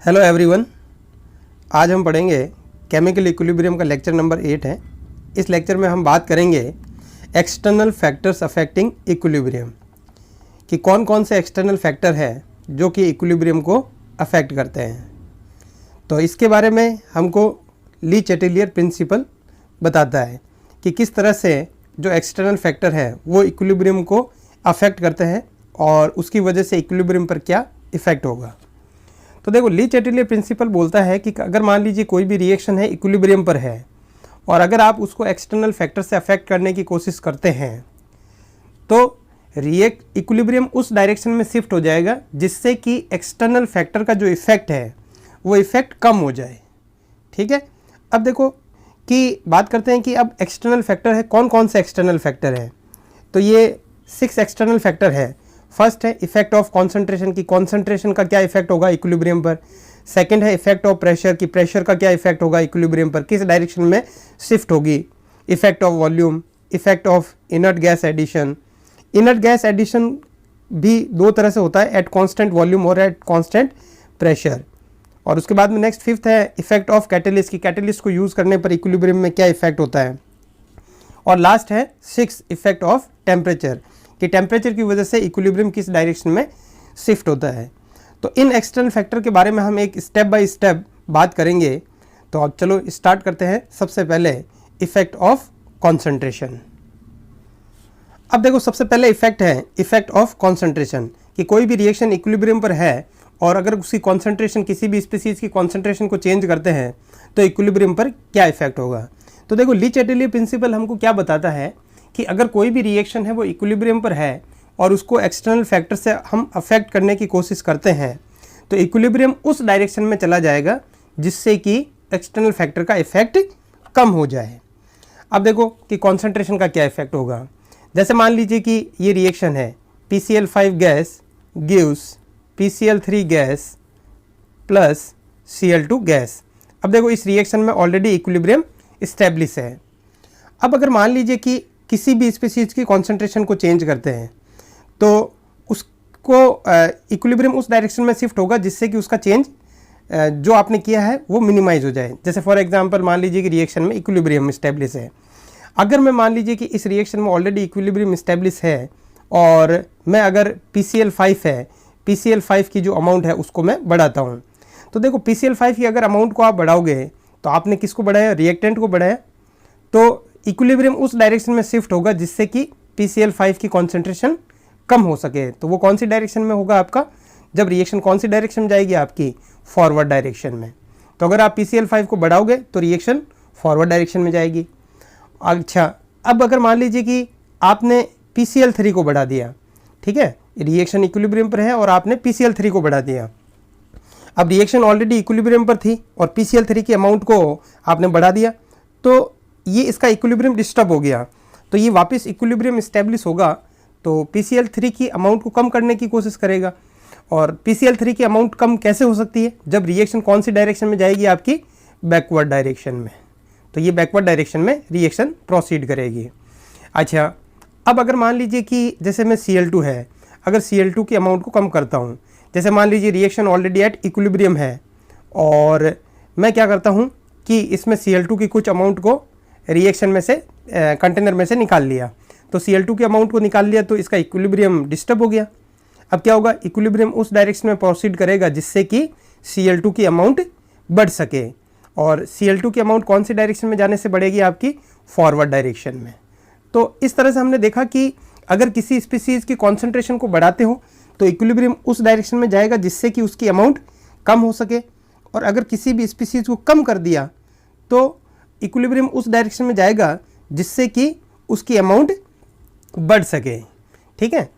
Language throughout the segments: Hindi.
Hello everyone. आज हम पढ़ेंगे केमिकल इक्विलिब्रियम का लेक्चर नंबर 8 है। इस लेक्चर में हम बात करेंगे एक्सटर्नल फैक्टर्स अफेक्टिंग इक्विलिब्रियम कि कौन कौन से एक्सटर्नल फैक्टर है जो कि इक्विलिब्रियम को अफेक्ट करते हैं। तो इसके बारे में हमको ली चैटेलियर प्रिंसिपल बताता है कि किस तरह से जो एक्सटर्नल फैक्टर है वो इक्विलिब्रियम को अफेक्ट करते हैं और उसकी वजह से इक्विलिब्रियम पर क्या इफ़ेक्ट होगा। तो देखो, ली चैटेलियर प्रिंसिपल बोलता है कि अगर मान लीजिए कोई भी रिएक्शन है इक्विलिब्रियम पर है और अगर आप उसको एक्सटर्नल फैक्टर से अफेक्ट करने की कोशिश करते हैं तो इक्विलिब्रियम उस डायरेक्शन में शिफ्ट हो जाएगा जिससे कि एक्सटर्नल फैक्टर का जो इफ़ेक्ट है वो इफ़ेक्ट कम हो जाए। ठीक है, अब देखो कि बात करते हैं कि अब एक्सटर्नल फैक्टर है, कौन कौन से एक्सटर्नल फैक्टर है। तो ये 6 एक्सटर्नल फैक्टर है। फर्स्ट है इफेक्ट ऑफ कॉन्सेंट्रेशन की कॉन्सेंट्रेशन का क्या इफेक्ट होगा इक्विलिब्रियम पर। सेकंड है इफेक्ट ऑफ प्रेशर की प्रेशर का क्या इफेक्ट होगा इक्विलिब्रियम पर, किस डायरेक्शन में शिफ्ट होगी। Effect of volume, effect of inert gas addition. Inert gas addition भी दो तरह से होता है, एट कांस्टेंट वॉल्यूम और एट कांस्टेंट प्रेशर। और उसके बाद में नेक्स्ट 5th है इफेक्ट ऑफ कैटेलिस्ट की कैटेलिस्ट को यूज़ करने पर इक्विलिब्रियम में क्या इफेक्ट होता है। और लास्ट है 6 इफेक्ट ऑफ टेम्परेचर कि टेम्परेचर की वजह से इक्विलिब्रियम किस डायरेक्शन में शिफ्ट होता है। तो इन एक्सटर्नल फैक्टर के बारे में हम एक स्टेप बाय स्टेप बात करेंगे। तो अब चलो स्टार्ट करते हैं। सबसे पहले इफेक्ट ऑफ कॉन्सेंट्रेशन। अब देखो, सबसे पहले इफेक्ट है इफेक्ट ऑफ कॉन्सेंट्रेशन कि कोई भी रिएक्शन इक्विलिब्रियम पर है और अगर उसकी कॉन्सेंट्रेशन किसी भी स्पीसीज की कॉन्सेंट्रेशन को चेंज करते हैं तो इक्विलिब्रियम पर क्या इफेक्ट होगा। तो देखो, ली चैटेलियर प्रिंसिपल हमको क्या बताता है कि अगर कोई भी रिएक्शन है वो इक्विलिब्रियम पर है और उसको एक्सटर्नल फैक्टर से हम अफेक्ट करने की कोशिश करते हैं तो इक्विलिब्रियम उस डायरेक्शन में चला जाएगा जिससे कि एक्सटर्नल फैक्टर का इफेक्ट कम हो जाए। अब देखो कि कॉन्सेंट्रेशन का क्या इफेक्ट होगा। जैसे मान लीजिए कि ये रिएक्शन है PCl5 gas gives PCl3 gas plus Cl2 gas. अब देखो, इस रिएक्शन में ऑलरेडी इक्विलिब्रियम इस्टेब्लिश है। अब अगर मान लीजिए कि किसी भी स्पीसीज की कॉन्सेंट्रेशन को चेंज करते हैं तो उसको इक्विलिब्रियम उस डायरेक्शन में शिफ्ट होगा जिससे कि उसका चेंज जो आपने किया है वो मिनिमाइज हो जाए। जैसे फॉर एग्जांपल मान लीजिए कि रिएक्शन में इक्विलिब्रियम इस्टेब्लिश है। अगर मैं मान लीजिए कि इस रिएक्शन में ऑलरेडी इक्विलिब्रियम इस्टेब्लिश है और मैं अगर PCl5 है, PCl5 की जो अमाउंट है उसको मैं बढ़ाता हूँ। तो देखो, PCl5 की अगर अमाउंट को आप बढ़ाओगे तो आपने किसको बढ़ाया, रिएक्टेंट को बढ़ाया, तो इक्विलिब्रियम उस डायरेक्शन में शिफ्ट होगा जिससे कि PCl5 की कॉन्सेंट्रेशन कम हो सके। तो वो कौन सी डायरेक्शन में होगा आपका, जब रिएक्शन कौन सी डायरेक्शन में जाएगी आपकी, फॉरवर्ड डायरेक्शन में। तो अगर आप PCl5 को बढ़ाओगे तो रिएक्शन फॉरवर्ड डायरेक्शन में जाएगी। अच्छा, अब अगर मान लीजिए कि आपने PCl3 को बढ़ा दिया, ठीक है, रिएक्शन इक्विलिब्रियम पर है और आपने PCl3 को बढ़ा दिया। अब रिएक्शन ऑलरेडी इक्विलिब्रियम पर थी और PCl3 की अमाउंट को आपने बढ़ा दिया तो ये इसका इक्विलिब्रियम डिस्टर्ब हो गया। तो ये वापस इक्विलिब्रियम इस्टेब्लिश होगा तो PCl3 की अमाउंट को कम करने की कोशिश करेगा। और PCl3 की अमाउंट कम कैसे हो सकती है, जब रिएक्शन कौन सी डायरेक्शन में जाएगी आपकी, बैकवर्ड डायरेक्शन में। तो ये बैकवर्ड डायरेक्शन में रिएक्शन प्रोसीड करेगी। अच्छा, अब अगर मान लीजिए कि जैसे मैं Cl2 है, अगर Cl2 की अमाउंट को कम करता हूँ, जैसे मान लीजिए रिएक्शन ऑलरेडी एट इक्विलिब्रियम है और मैं क्या करता हूँ कि इसमें Cl2 की कुछ अमाउंट को रिएक्शन में से कंटेनर में से निकाल लिया, तो Cl2 की अमाउंट को निकाल लिया तो इसका इक्विलिब्रियम डिस्टर्ब हो गया। अब क्या होगा, इक्विलिब्रियम उस डायरेक्शन में प्रोसीड करेगा जिससे कि Cl2 की अमाउंट बढ़ सके। और Cl2 की अमाउंट कौन सी डायरेक्शन में जाने से बढ़ेगी आपकी, फॉरवर्ड डायरेक्शन में। तो इस तरह से हमने देखा कि अगर किसी स्पीसीज की कॉन्सेंट्रेशन को बढ़ाते हो तो इक्विलिब्रियम उस डायरेक्शन में जाएगा जिससे कि उसकी अमाउंट कम हो सके, और अगर किसी भी स्पीसीज को कम कर दिया तो इक्विलिब्रियम उस डायरेक्शन में जाएगा जिससे कि उसकी अमाउंट बढ़ सके। ठीक है।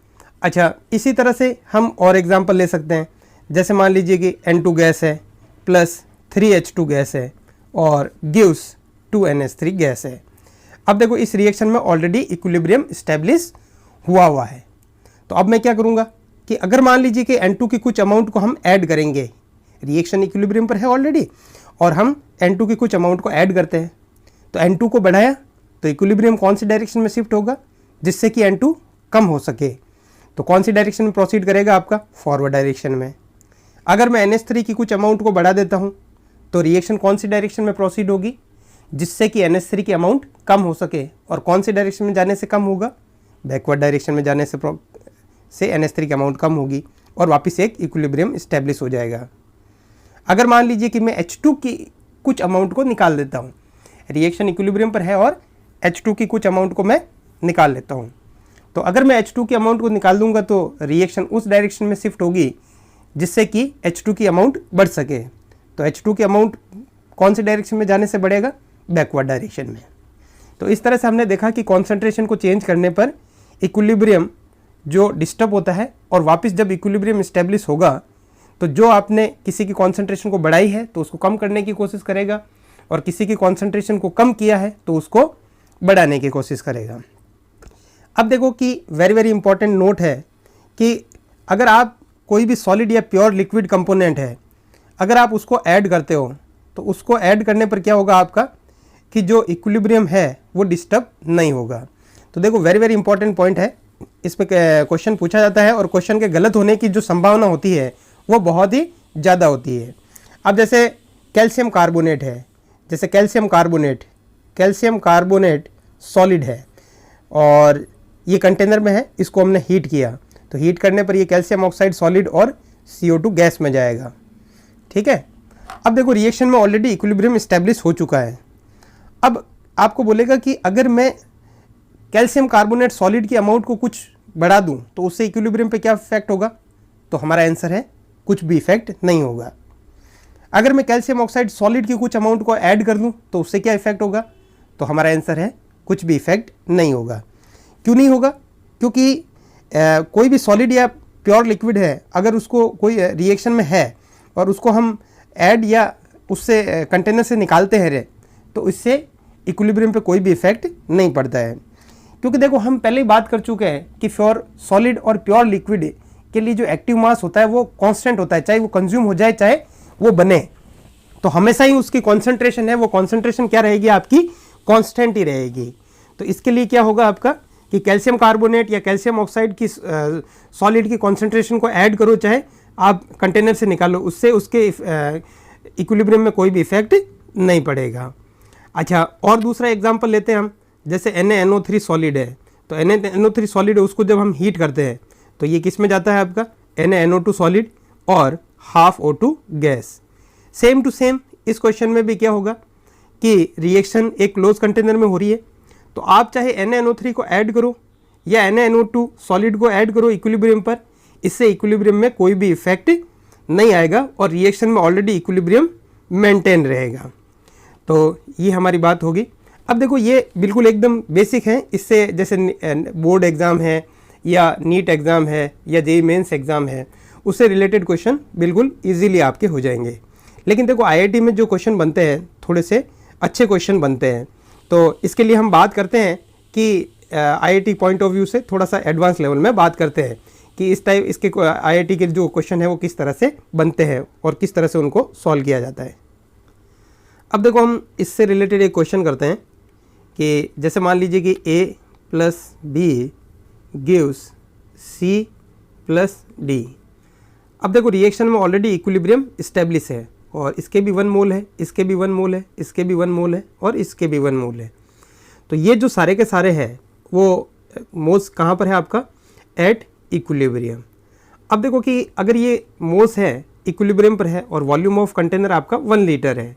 अच्छा, इसी तरह से हम और एग्जांपल ले सकते हैं। जैसे मान लीजिए कि N2 गैस है प्लस 3H2 गैस है और गिव्स 2NH3 गैस है। अब देखो, इस रिएक्शन में ऑलरेडी इक्विलिब्रियम इस्टेब्लिश हुआ है। तो अब मैं क्या करूँगा कि अगर मान लीजिए कि N2 की कुछ अमाउंट को हम ऐड करेंगे, रिएक्शन इक्विलिब्रियम पर है ऑलरेडी और हम N2 की कुछ अमाउंट को ऐड करते हैं, तो N2 को बढ़ाया तो इक्विलिब्रियम कौन सी डायरेक्शन में शिफ्ट होगा जिससे कि N2 कम हो सके। तो कौन सी डायरेक्शन में प्रोसीड करेगा आपका, फॉरवर्ड डायरेक्शन में। अगर मैं NH3 की कुछ अमाउंट को बढ़ा देता हूँ तो रिएक्शन कौन सी डायरेक्शन में प्रोसीड होगी, जिससे कि NH3 की अमाउंट कम हो सके, और कौन सी डायरेक्शन में जाने से कम होगा, बैकवर्ड डायरेक्शन में जाने से NH3 की अमाउंट कम होगी और वापस एक इक्विलिब्रियम इस्टेब्लिश हो जाएगा। अगर मान लीजिए कि मैं H2 की कुछ अमाउंट को निकाल देता हूँ, रिएक्शन इक्विलिब्रियम पर है और H2 की कुछ अमाउंट को मैं निकाल लेता हूँ, तो अगर मैं H2 की अमाउंट को निकाल दूंगा तो रिएक्शन उस डायरेक्शन में शिफ्ट होगी जिससे कि H2 की अमाउंट बढ़ सके। तो H2 की अमाउंट कौन सी डायरेक्शन में जाने से बढ़ेगा, बैकवर्ड डायरेक्शन में। तो इस तरह से हमने देखा कि कॉन्सेंट्रेशन को चेंज करने पर इक्विलिब्रियम जो डिस्टर्ब होता है और वापस जब इक्विलिब्रियम इस्टेब्लिश होगा तो जो आपने किसी की कॉन्सेंट्रेशन को बढ़ाई है तो उसको कम करने की कोशिश करेगा, और किसी की कॉन्सेंट्रेशन को कम किया है तो उसको बढ़ाने की कोशिश करेगा। अब देखो कि वेरी वेरी इंपॉर्टेंट नोट है कि अगर आप कोई भी सॉलिड या प्योर लिक्विड कंपोनेंट है, अगर आप उसको ऐड करते हो तो उसको ऐड करने पर क्या होगा आपका कि जो इक्विलिब्रियम है वो डिस्टर्ब नहीं होगा। तो देखो वेरी वेरी इंपॉर्टेंट पॉइंट है, इस पर क्वेश्चन पूछा जाता है और क्वेश्चन के गलत होने की जो संभावना होती है वो बहुत ही ज़्यादा होती है। अब जैसे कैल्शियम कार्बोनेट है, जैसे कैल्शियम कार्बोनेट सॉलिड है और ये कंटेनर में है, इसको हमने हीट किया तो हीट करने पर ये कैल्शियम ऑक्साइड सॉलिड और CO2 गैस में जाएगा। ठीक है, अब देखो रिएक्शन में ऑलरेडी इक्विलिब्रियम इस्टेब्लिश हो चुका है। अब आपको बोलेगा कि अगर मैं कैल्शियम कार्बोनेट सॉलिड की अमाउंट को कुछ बढ़ा दूं तो उससे इक्विलिब्रियम पे क्या इफेक्ट होगा, तो हमारा आंसर है कुछ भी इफेक्ट नहीं होगा। अगर मैं कैल्शियम ऑक्साइड सॉलिड की कुछ अमाउंट को ऐड कर दूं तो उससे क्या इफेक्ट होगा, तो हमारा आंसर है कुछ भी इफेक्ट नहीं होगा। क्यों नहीं होगा, क्योंकि कोई भी सॉलिड या प्योर लिक्विड है, अगर उसको कोई रिएक्शन में है और उसको हम ऐड या उससे कंटेनर से निकालते हैं रे, तो इससे इक्विलिब्रियम पे कोई भी इफेक्ट नहीं पड़ता है। क्योंकि देखो हम पहले ही बात कर चुके हैं कि फॉर सॉलिड और प्योर लिक्विड के लिए जो एक्टिव मास होता है वो कांस्टेंट होता है, चाहे वो कंज्यूम हो जाए चाहे वो बने, तो हमेशा ही उसकी कॉन्सेंट्रेशन है वो कॉन्सेंट्रेशन क्या रहेगी आपकी, कांस्टेंट ही रहेगी। तो इसके लिए क्या होगा आपका कि कैल्शियम कार्बोनेट या कैल्शियम ऑक्साइड की सॉलिड की कॉन्सेंट्रेशन को ऐड करो चाहे आप कंटेनर से निकालो, उससे उसके इक्विलिब्रियम में कोई भी इफेक्ट नहीं पड़ेगा। अच्छा, और दूसरा एग्जांपल लेते हैं हम, जैसे NaNO3 सॉलिड है, तो NaNO3 सॉलिड है उसको जब हम हीट करते हैं तो ये किस में जाता है आपका, NaNO2 सॉलिड और half O2 gas. Same to same इस क्वेश्चन में भी क्या होगा कि रिएक्शन एक क्लोज कंटेनर में हो रही है, तो आप चाहे NaNO3 को ऐड करो या NaNO2 सॉलिड को ऐड करो इक्विलिब्रियम पर, इससे इक्विलिब्रियम में कोई भी इफेक्ट नहीं आएगा और रिएक्शन में ऑलरेडी इक्विलिब्रियम मेंटेन रहेगा। तो ये हमारी बात होगी। अब देखो ये बिल्कुल एकदम बेसिक है, इससे जैसे बोर्ड एग्ज़ाम है या नीट एग्ज़ाम है या JEE मेंस एग्ज़ाम है, उससे रिलेटेड क्वेश्चन बिल्कुल इजीली आपके हो जाएंगे। लेकिन देखो IIT में जो क्वेश्चन बनते हैं थोड़े से अच्छे क्वेश्चन बनते हैं, तो इसके लिए हम बात करते हैं कि IIT पॉइंट ऑफ व्यू से थोड़ा सा एडवांस लेवल में बात करते हैं कि इस टाइप इसके IIT के जो क्वेश्चन है वो किस तरह से बनते हैं और किस तरह से उनको सॉल्व किया जाता है। अब देखो हम इससे रिलेटेड एक क्वेश्चन करते हैं कि जैसे मान लीजिए कि A + B gives C + D। अब देखो रिएक्शन में ऑलरेडी इक्विलिब्रियम इस्टेब्लिश है और इसके भी 1 मोल है, इसके भी 1 मोल है, इसके भी 1 मोल है और इसके भी 1 मोल है। तो ये जो सारे के सारे हैं वो मोल्स कहाँ पर है आपका, एट इक्विलिब्रियम। अब देखो कि अगर ये मोल्स है इक्विलिब्रियम पर है और वॉल्यूम ऑफ कंटेनर आपका 1 लीटर है,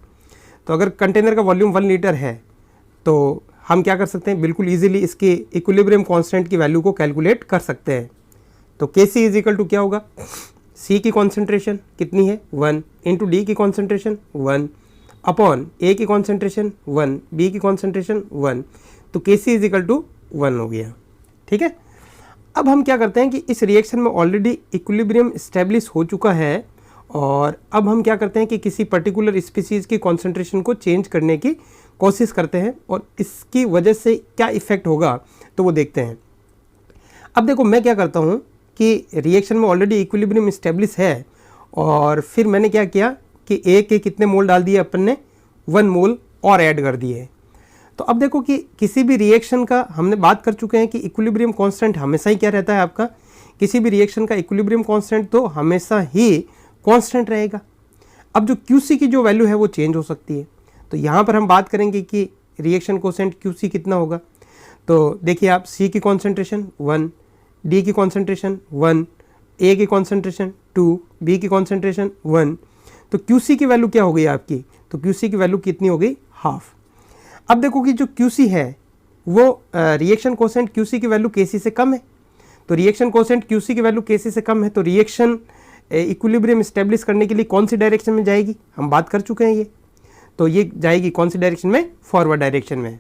तो अगर कंटेनर का वॉल्यूम 1 लीटर है तो हम क्या कर सकते हैं, बिल्कुल इजीली इसके इक्विलिब्रियम कांस्टेंट की वैल्यू को कैलकुलेट कर सकते हैं। तो Kc इज टू क्या होगा, C की कॉन्सेंट्रेशन कितनी है 1 इंटू D की कॉन्सेंट्रेशन 1 अपॉन A की कॉन्सेंट्रेशन 1, B की कॉन्सेंट्रेशन 1, तो Kc इज टू 1 हो गया। ठीक है, अब हम क्या करते हैं कि इस रिएक्शन में ऑलरेडी इक्विलिब्रियम इस्टेब्लिश हो चुका है और अब हम क्या करते हैं कि किसी पर्टिकुलर स्पीसीज़ की कॉन्सेंट्रेशन को चेंज करने की कोशिश करते हैं और इसकी वजह से क्या इफ़ेक्ट होगा तो वो देखते हैं। अब देखो मैं क्या करता हूँ कि रिएक्शन में ऑलरेडी इक्विलिब्रियम इस्टेब्लिश है और फिर मैंने क्या किया कि A के कितने मोल डाल दिए अपन ने, 1 मोल और ऐड कर दिए। तो अब देखो कि किसी भी रिएक्शन का हमने बात कर चुके हैं कि इक्विलिब्रियम कांस्टेंट हमेशा ही क्या रहता है आपका, किसी भी रिएक्शन का इक्विलिब्रियम कांस्टेंट तो हमेशा ही कांस्टेंट रहेगा। अब जो QC की जो वैल्यू है वो चेंज हो सकती है। तो यहाँ पर हम बात करेंगे कि रिएक्शन कोसेंट QC कितना होगा। तो देखिए आप, C की कॉन्सेंट्रेशन 1, D की कॉन्सेंट्रेशन 1, A की कॉन्सेंट्रेशन 2, B की कॉन्सेंट्रेशन 1, तो QC की वैल्यू क्या हो गई आपकी, तो QC की वैल्यू कितनी हो गई, हाफ। अब देखो कि जो QC है वो रिएक्शन कोसेंट QC की वैल्यू KC से कम है। तो रिएक्शन कोसेंट QC की वैल्यू KC से कम है, तो रिएक्शन इक्विलिब्रियम इस्टेब्लिश करने के लिए कौन सी डायरेक्शन में जाएगी, हम बात कर चुके हैं ये। तो ये जाएगी कौन सी डायरेक्शन में, फॉरवर्ड डायरेक्शन में।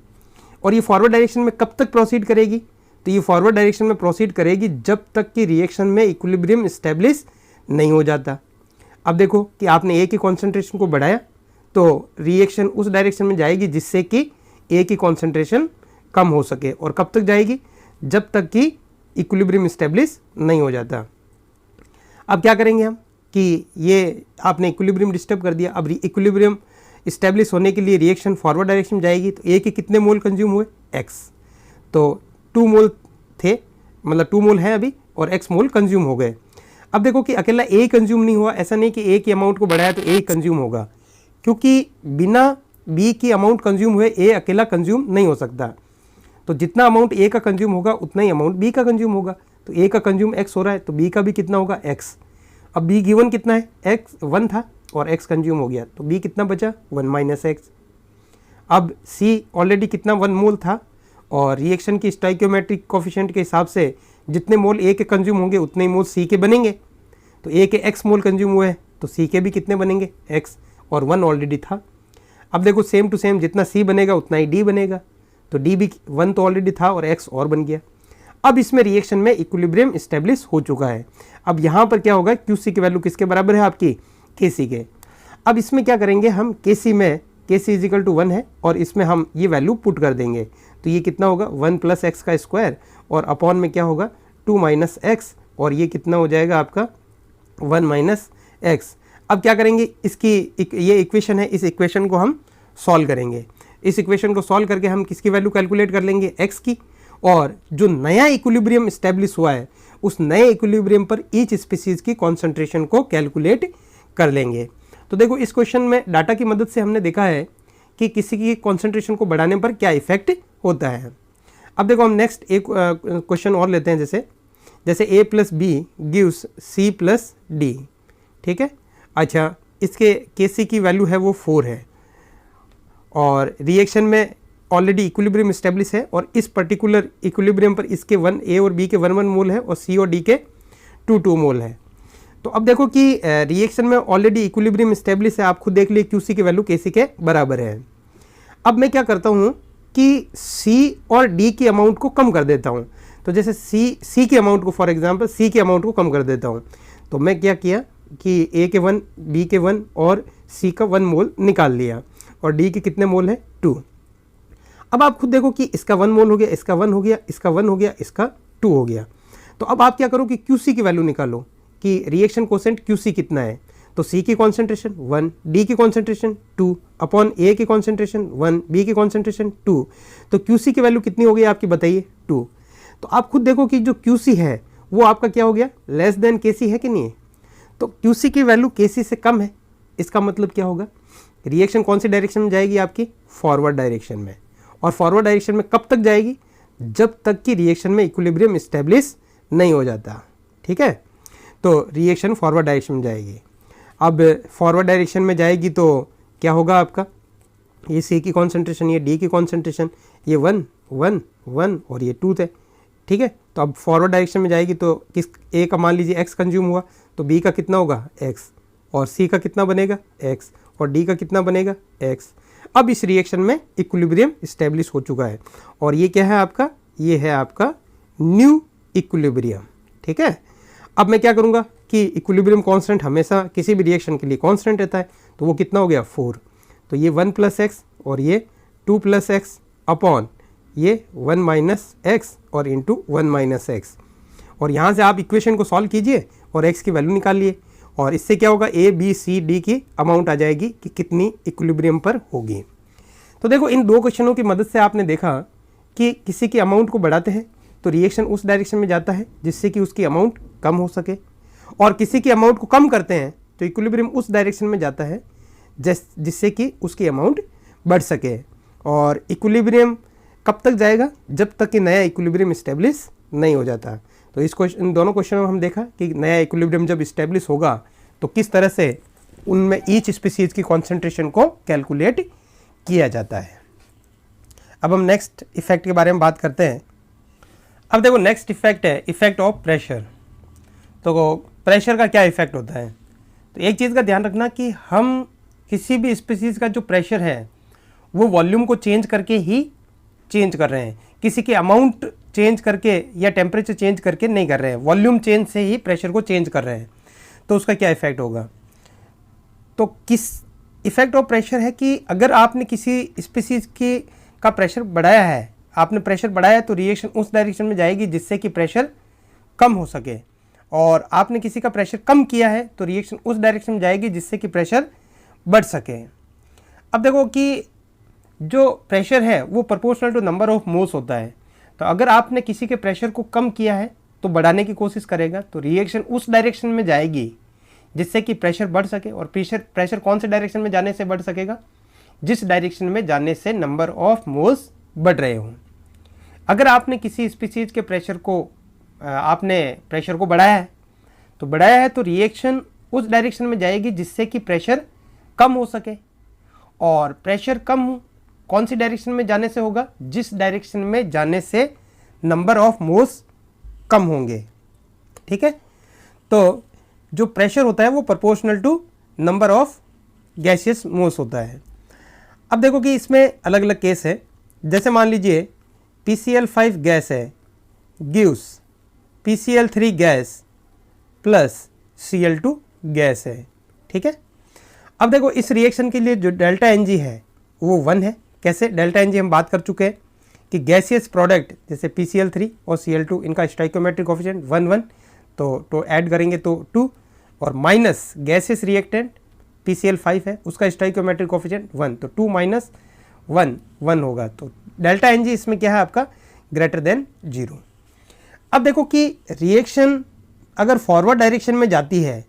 और ये फॉरवर्ड डायरेक्शन में कब तक प्रोसीड करेगी, तो ये फॉरवर्ड डायरेक्शन में प्रोसीड करेगी जब तक कि रिएक्शन में इक्विलिब्रियम इस्टेब्लिश नहीं हो जाता। अब देखो कि आपने A की कॉन्सेंट्रेशन को बढ़ाया तो रिएक्शन उस डायरेक्शन में जाएगी जिससे कि A की कॉन्सेंट्रेशन कम हो सके। और कब तक जाएगी, जब तक कि इक्विलिब्रियम इस्टेब्लिश नहीं हो जाता। अब क्या करेंगे हम कि ये आपने इक्विलिब्रियम डिस्टर्ब कर दिया। अब इक्विलिब्रियम इस्टेब्लिश होने के लिए रिएक्शन फॉरवर्ड डायरेक्शन में जाएगी। तो A के कितने मोल कंज्यूम हुए, X, तो 2 मोल थे, मतलब 2 मोल है अभी, और X मोल कंज्यूम हो गए। अब देखो कि अकेला A कंज्यूम नहीं हुआ, ऐसा नहीं कि A की अमाउंट को बढ़ाया तो A कंज्यूम होगा, क्योंकि बिना B की अमाउंट कंज्यूम हुए A अकेला कंज्यूम नहीं हो सकता। तो जितना अमाउंट A का कंज्यूम होगा उतना ही अमाउंट B का कंज्यूम होगा। तो A का कंज्यूम X हो रहा है तो B का भी कितना होगा, X। अब B गिवन कितना है, X 1 था और X कंज्यूम हो गया, तो B कितना बचा, 1 माइनस X। अब C ऑलरेडी कितना 1 मोल था, और रिएक्शन की स्टोइकियोमेट्रिक कोफिशिएंट के हिसाब से जितने मोल A के कंज्यूम होंगे उतने ही मोल C के बनेंगे। तो A के X मोल कंज्यूम हुए हैं तो C के भी कितने बनेंगे, X, और 1 ऑलरेडी था। अब देखो सेम टू सेम जितना C बनेगा उतना ही D बनेगा, तो D भी 1 तो ऑलरेडी था और X और बन गया। अब इसमें रिएक्शन में इक्विलिब्रियम इस्टेब्लिश हो चुका है। अब यहाँ पर क्या होगा, QC की वैल्यू किसके बराबर है आपकी, KC के। अब इसमें क्या करेंगे हम, KC में KC इजिकल टू 1 है और इसमें हम ये वैल्यू पुट कर देंगे। तो ये कितना होगा, 1 प्लस एक्स का स्क्वायर, और अपॉन में क्या होगा 2 माइनस एक्स, और ये कितना हो जाएगा आपका 1 माइनस एक्स। अब क्या करेंगे, इसकी ये इक्वेशन है, इस इक्वेशन को हम सॉल्व करेंगे। इस इक्वेशन को सॉल्व करके हम किसकी वैल्यू कैलकुलेट कर लेंगे, एक्स की, और जो नया इक्विलिब्रियम इस्टेब्लिश हुआ है उस नए इक्विलिब्रियम पर ईच स्पीसीज की कॉन्सेंट्रेशन को कैलकुलेट कर लेंगे। तो देखो इस क्वेश्चन में डाटा की मदद से हमने देखा है कि किसी की कॉन्सेंट्रेशन को बढ़ाने पर क्या इफेक्ट होता है। अब देखो हम नेक्स्ट एक क्वेश्चन और लेते हैं, जैसे A plus B gives C plus D, ठीक है। अच्छा, इसके KC की वैल्यू है वो 4 है, और रिएक्शन में ऑलरेडी इक्विलिब्रियम इस्टेब्लिश है, और इस पर्टिकुलर इक्विलिब्रियम पर इसके A और B के 1 मोल है और C और D के 2 मोल है। तो अब देखो कि रिएक्शन में ऑलरेडी इक्विलिब्रियम इस्टेब्लिश है, आप खुद देख लिए QC की वैल्यू KC के बराबर है। अब मैं क्या करता हूँ कि C और D की अमाउंट को कम कर देता हूँ। तो जैसे C की अमाउंट को, फॉर एग्जांपल C की अमाउंट को कम कर देता हूँ, तो मैं क्या किया कि A के 1, B के 1 और C का 1 मोल निकाल लिया, और D के कितने मोल है, 2। अब आप खुद देखो कि इसका 1 मोल हो गया, इसका 1 हो गया, इसका 1 हो गया, इसका 2 हो गया। तो अब आप क्या करो कि QC की वैल्यू निकालो कि रिएक्शन कोसेंट QC कितना है। तो C की कॉन्सेंट्रेशन 1, D की कॉन्सेंट्रेशन 2, अपॉन A की कॉन्सेंट्रेशन 1, B की कॉन्सेंट्रेशन 2, तो QC की वैल्यू कितनी हो गई आपकी, बताइए, 2। तो आप खुद देखो कि जो QC है वो आपका क्या हो गया, लेस देन KC है कि नहीं है। तो QC की वैल्यू KC से कम है, इसका मतलब क्या होगा, रिएक्शन कौन सी डायरेक्शन में जाएगी आपकी, फॉरवर्ड डायरेक्शन में। और फॉरवर्ड डायरेक्शन में कब तक जाएगी, जब तक कि रिएक्शन में इक्विलिब्रियम इस्टेब्लिश नहीं हो जाता, ठीक है। तो रिएक्शन फॉरवर्ड डायरेक्शन में जाएगी। अब फॉरवर्ड डायरेक्शन में जाएगी तो क्या होगा आपका, ये C की कॉन्सेंट्रेशन, ये D की कॉन्सेंट्रेशन, ये 1 1 1 और ये 2 थे, ठीक है। तो अब फॉरवर्ड डायरेक्शन में जाएगी तो किस A का मान लीजिए X कंज्यूम हुआ, तो B का कितना होगा, X, और C का कितना बनेगा, X, और D का कितना बनेगा, X। अब इस रिएक्शन में इक्विलिब्रियम इस्टेब्लिश हो चुका है, और ये क्या है आपका, ये है आपका न्यू इक्विलिब्रियम, ठीक है। अब मैं क्या करूँगा कि इक्विलिब्रियम कांस्टेंट हमेशा किसी भी रिएक्शन के लिए कांस्टेंट रहता है, तो वो कितना हो गया, 4। तो ये 1 प्लस एक्स और ये 2 प्लस एक्स अपॉन ये 1 माइनस एक्स और इंटू 1 माइनस एक्स, और यहाँ से आप इक्वेशन को सॉल्व कीजिए और x की वैल्यू निकालिए, और इससे क्या होगा, A B C D की अमाउंट आ जाएगी कि कितनी इक्विलिब्रियम पर होगी। तो देखो इन 2 क्वेश्चनों की मदद से आपने देखा कि किसी की अमाउंट को बढ़ाते हैं तो रिएक्शन उस डायरेक्शन में जाता है जिससे कि उसकी अमाउंट कम हो सके, और किसी की अमाउंट को कम करते हैं तो इक्विलिब्रियम उस डायरेक्शन में जाता है जिससे कि उसकी अमाउंट बढ़ सके। और इक्विलिब्रियम कब तक जाएगा? जब तक कि नया इक्विलिब्रियम इस्टेब्लिश नहीं हो जाता। तो इन दोनों क्वेश्चन में हम देखा कि नया इक्विलिब्रियम जब इस्टेब्लिश होगा तो किस तरह से उनमें ईच स्पीसीज की कॉन्सेंट्रेशन को कैलकुलेट किया जाता है। अब हम नेक्स्ट इफेक्ट के बारे में बात करते हैं। अब देखो नेक्स्ट इफेक्ट है इफेक्ट ऑफ प्रेशर। तो प्रेशर का क्या इफेक्ट होता है? तो एक चीज़ का ध्यान रखना कि हम किसी भी स्पीसीज का जो प्रेशर है वो वॉल्यूम को चेंज करके ही चेंज कर रहे हैं, किसी की अमाउंट चेंज करके या टेम्परेचर चेंज करके नहीं कर रहे हैं, वॉल्यूम चेंज से ही प्रेशर को चेंज कर रहे हैं। तो उसका क्या इफेक्ट होगा? तो किस इफेक्ट ऑफ प्रेशर है कि अगर आपने किसी स्पीसीज का प्रेशर बढ़ाया है, आपने प्रेशर बढ़ाया तो रिएक्शन उस डायरेक्शन में जाएगी जिससे कि प्रेशर कम हो सके, और आपने किसी का प्रेशर कम किया है तो रिएक्शन उस डायरेक्शन में जाएगी जिससे कि प्रेशर बढ़ सके। अब देखो कि जो प्रेशर है वो proportional to number of moles होता है। तो अगर आपने किसी के प्रेशर को कम किया है तो बढ़ाने की कोशिश करेगा तो रिएक्शन उस डायरेक्शन में जाएगी जिससे कि प्रेशर बढ़ सके। और प्रेशर कौन से डायरेक्शन में जाने से बढ़ सकेगा? जिस डायरेक्शन में जाने से नंबर ऑफ मोल्स बढ़ रहे हों। अगर आपने किसी स्पीसीज के प्रेशर को बढ़ाया है तो रिएक्शन उस डायरेक्शन में जाएगी जिससे कि प्रेशर कम हो सके। और प्रेशर कम कौन सी डायरेक्शन में जाने से होगा? जिस डायरेक्शन में जाने से नंबर ऑफ मोल्स कम होंगे। ठीक है, तो जो प्रेशर होता है वो proportional to number of gaseous moles होता है। अब देखो कि इसमें अलग अलग केस है। जैसे मान लीजिए PCl5 गैस है gives PCl3 gas plus Cl2 gas है। ठीक है, अब देखो इस रिएक्शन के लिए जो डेल्टा Ng है वो 1 है। कैसे? डेल्टा Ng हम बात कर चुके हैं कि गैसियस प्रोडक्ट जैसे PCl3 और Cl2 इनका स्टोइकोमेट्रिक कोफिशिएंट 1 1, तो ऐड करेंगे तो 2, और माइनस गैसियस रिएक्टेंट PCl5 है उसका स्टोइकोमेट्रिक कोफिशिएंट 1, तो 2 माइनस 1 1 होगा। तो डेल्टा Ng इसमें क्या है आपका? Greater than 0। अब देखो कि रिएक्शन अगर फॉरवर्ड डायरेक्शन में जाती है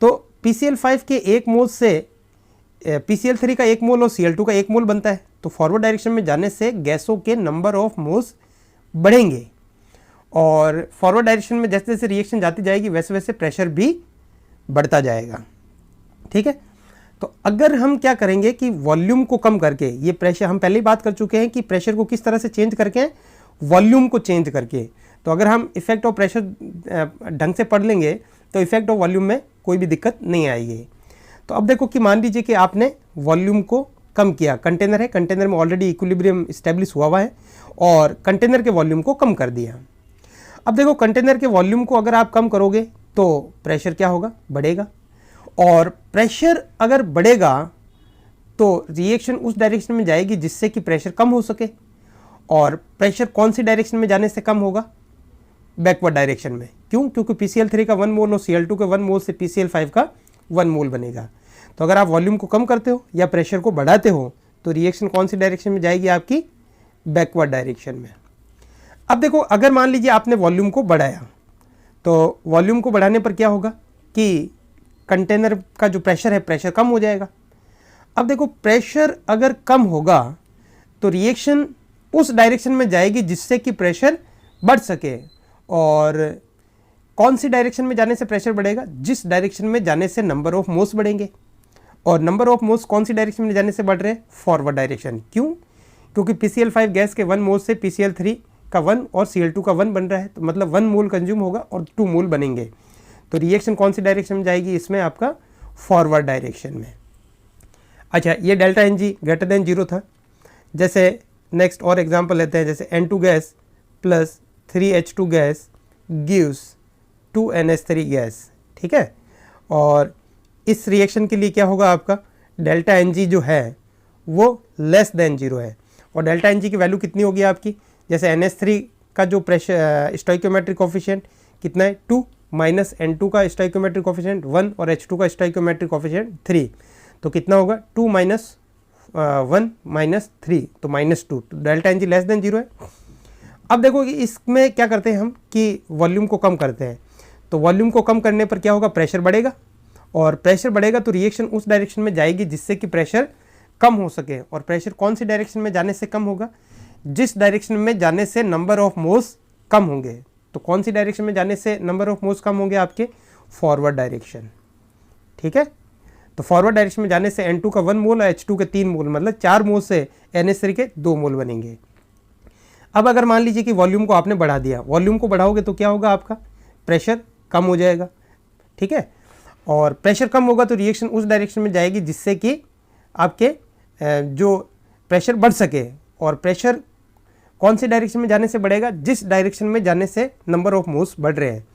तो PCl5 के 1 मोल से PCl3 का 1 मोल और Cl2 का 1 मोल बनता है। तो फॉरवर्ड डायरेक्शन में जाने से गैसों के नंबर ऑफ मोल्स बढ़ेंगे, और फॉरवर्ड डायरेक्शन में जैसे जैसे रिएक्शन जाती जाएगी वैसे वैसे प्रेशर भी बढ़ता जाएगा। ठीक है, तो अगर हम क्या करेंगे कि वॉल्यूम को कम करके, ये प्रेशर हम पहले ही बात कर चुके हैं कि प्रेशर को किस तरह से चेंज करके, वॉल्यूम को चेंज करके। तो अगर हम इफेक्ट ऑफ प्रेशर ढंग से पढ़ लेंगे तो इफेक्ट ऑफ वॉल्यूम में कोई भी दिक्कत नहीं आएगी। तो अब देखो कि मान लीजिए कि आपने वॉल्यूम को कम किया, कंटेनर है, कंटेनर में ऑलरेडी इक्विलिब्रियम इस्टेब्लिश हुआ है और कंटेनर के वॉल्यूम को कम कर दिया। अब देखो कंटेनर के वॉल्यूम को अगर आप कम करोगे तो प्रेशर क्या होगा? बढ़ेगा, और प्रेशर अगर बढ़ेगा तो रिएक्शन उस डायरेक्शन में जाएगी जिससे कि प्रेशर कम हो सके। और प्रेशर कौन सी डायरेक्शन में जाने से कम होगा? बैकवर्ड डायरेक्शन में। क्यों? क्योंकि PCl3 का 1 मोल और Cl2 के 1 मोल से PCl5 का 1 मोल बनेगा। तो अगर आप वॉल्यूम को कम करते हो या प्रेशर को बढ़ाते हो तो रिएक्शन कौन सी डायरेक्शन में जाएगी? आपकी बैकवर्ड डायरेक्शन में। अब देखो अगर मान लीजिए आपने वॉल्यूम को बढ़ाया, तो वॉल्यूम को बढ़ाने पर क्या होगा कि कंटेनर का जो प्रेशर है प्रेशर कम हो जाएगा। अब देखो प्रेशर अगर कम होगा तो रिएक्शन उस डायरेक्शन में जाएगी जिससे कि प्रेशर बढ़ सके। और कौन सी डायरेक्शन में जाने से प्रेशर बढ़ेगा? जिस डायरेक्शन में जाने से नंबर ऑफ मोल्स बढ़ेंगे। और नंबर ऑफ मोल्स कौन सी डायरेक्शन में जाने से बढ़ रहे हैं? Forward direction. क्यों? क्योंकि PCl5 गैस के 1 मोल से PCl3 का 1 और Cl2 का 1 बन रहा है, तो मतलब 1 मोल कंज्यूम होगा और 2 मोल बनेंगे। तो रिएक्शन कौन सी डायरेक्शन में जाएगी? इसमें आपका फॉरवर्ड डायरेक्शन में। अच्छा, ये डेल्टा Ng ग्रेटर देन 0 था। जैसे नेक्स्ट और एग्जांपल लेते हैं, जैसे N2 gas plus 3H2 gas gives 2NH3 gas. ठीक है, और इस रिएक्शन के लिए क्या होगा आपका? डेल्टा Ng जो है वो लेस देन 0 है। और डेल्टा Ng की वैल्यू कितनी होगी आपकी? जैसे NH3 का जो प्रेशर स्टोइकोमेट्रिक कोफिशिएंट कितना है? 2, माइनस N2 का स्टोइकोमेट्रिक कोफिशिएंट 1 और H2 का स्टोइकोमेट्रिक कोफिशिएंट 3, तो कितना होगा? 2 माइनस 1 माइनस 3, तो -2। तो डेल्टा Ng लेस देन 0 है। अब देखो कि इसमें क्या करते हैं हम कि वॉल्यूम को कम करते हैं। तो वॉल्यूम को कम करने पर क्या होगा? प्रेशर बढ़ेगा, और प्रेशर बढ़ेगा तो रिएक्शन उस डायरेक्शन में जाएगी जिससे कि प्रेशर कम हो सके। और प्रेशर कौन सी डायरेक्शन में जाने से कम होगा? जिस डायरेक्शन में जाने से नंबर ऑफ मोल्स कम होंगे। तो कौन सी डायरेक्शन में जाने से नंबर ऑफ मोल्स कम होंगे? आपके फॉरवर्ड डायरेक्शन। ठीक है, तो फॉरवर्ड डायरेक्शन में जाने से N2 का 1 मोल और H2 के 3 मोल, मतलब 4 मोल से NH3 के 2 मोल बनेंगे। अब अगर मान लीजिए कि वॉल्यूम को आपने बढ़ा दिया, वॉल्यूम को बढ़ाओगे तो क्या होगा? आपका प्रेशर कम हो जाएगा। ठीक है, और प्रेशर कम होगा तो रिएक्शन उस डायरेक्शन में जाएगी जिससे कि आपके जो प्रेशर बढ़ सके। और प्रेशर कौन से डायरेक्शन में जाने से बढ़ेगा? जिस डायरेक्शन में जाने से नंबर ऑफ मोल्स बढ़ रहे हैं।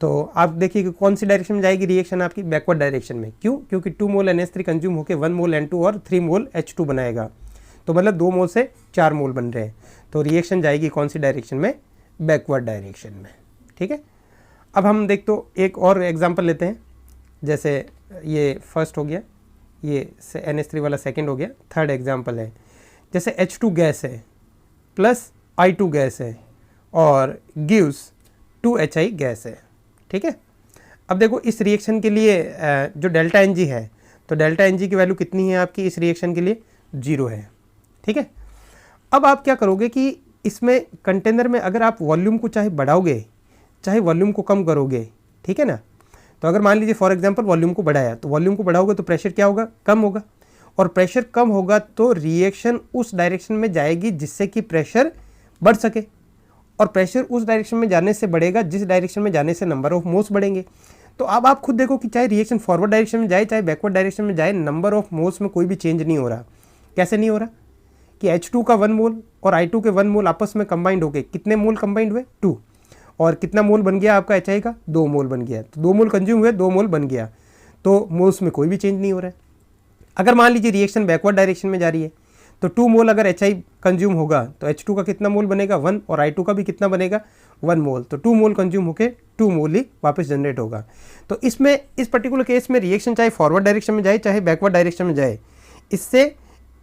तो आप देखिए कि कौन सी डायरेक्शन में जाएगी रिएक्शन? आपकी बैकवर्ड डायरेक्शन में। क्यों? क्योंकि 2 मोल NH3 कंज्यूम होकर 1 मोल N2 और 3 मोल H2 बनाएगा। तो मतलब 2 मोल से 4 मोल बन रहे हैं। तो रिएक्शन जाएगी कौन सी डायरेक्शन में? बैकवर्ड डायरेक्शन में। ठीक है, अब हम देख तो एक और एग्जाम्पल लेते हैं। जैसे ये फर्स्ट हो गया, ये NH3 वाला सेकेंड हो गया, थर्ड एग्जाम्पल है। जैसे H2 गैस है प्लस I2 गैस है और गिव्स 2HI गैस है। ठीक है, अब देखो इस रिएक्शन के लिए जो डेल्टा Ng है, तो डेल्टा Ng की वैल्यू कितनी है आपकी इस रिएक्शन के लिए? 0 है। ठीक है, अब आप क्या करोगे कि इसमें कंटेनर में अगर आप वॉल्यूम को चाहे बढ़ाओगे चाहे वॉल्यूम को कम करोगे, ठीक है ना, तो अगर मान लीजिए फॉर एग्जांपल वॉल्यूम को बढ़ाया, तो वॉल्यूम को बढ़ाओगे तो प्रेशर क्या होगा? कम होगा। और प्रेशर कम होगा तो रिएक्शन उस डायरेक्शन में जाएगी जिससे कि प्रेशर बढ़ सके। और प्रेशर उस डायरेक्शन में जाने से बढ़ेगा जिस डायरेक्शन में जाने से नंबर ऑफ मोल्स बढ़ेंगे। तो अब आप खुद देखो कि चाहे रिएक्शन फॉरवर्ड डायरेक्शन में जाए चाहे बैकवर्ड डायरेक्शन में जाए, नंबर ऑफ मोल्स में कोई भी चेंज नहीं हो रहा। कैसे नहीं हो रहा? कि H2 का 1 मोल और I2 के 1 मोल आपस में कंबाइंड हो गए। कितने मोल कंबाइंड हुए? 2। और कितना मोल बन गया आपका HI का? 2 मोल बन गया। तो 2 मोल कंज्यूम हुए, 2 मोल बन गया। तो मोल्स में कोई भी चेंज नहीं हो रहा है। अगर मान लीजिए रिएक्शन बैकवर्ड डायरेक्शन में जा रही है तो 2 मोल अगर HI कंज्यूम होगा तो H2 का कितना मोल बनेगा? 1। और I2 का भी कितना बनेगा? 1 मोल। तो 2 मोल कंज्यूम होके 2 मोल ही वापस जनरेट होगा। तो इसमें इस पर्टिकुलर केस में रिएक्शन चाहे फॉरवर्ड डायरेक्शन में जाए चाहे बैकवर्ड डायरेक्शन में जाए, इससे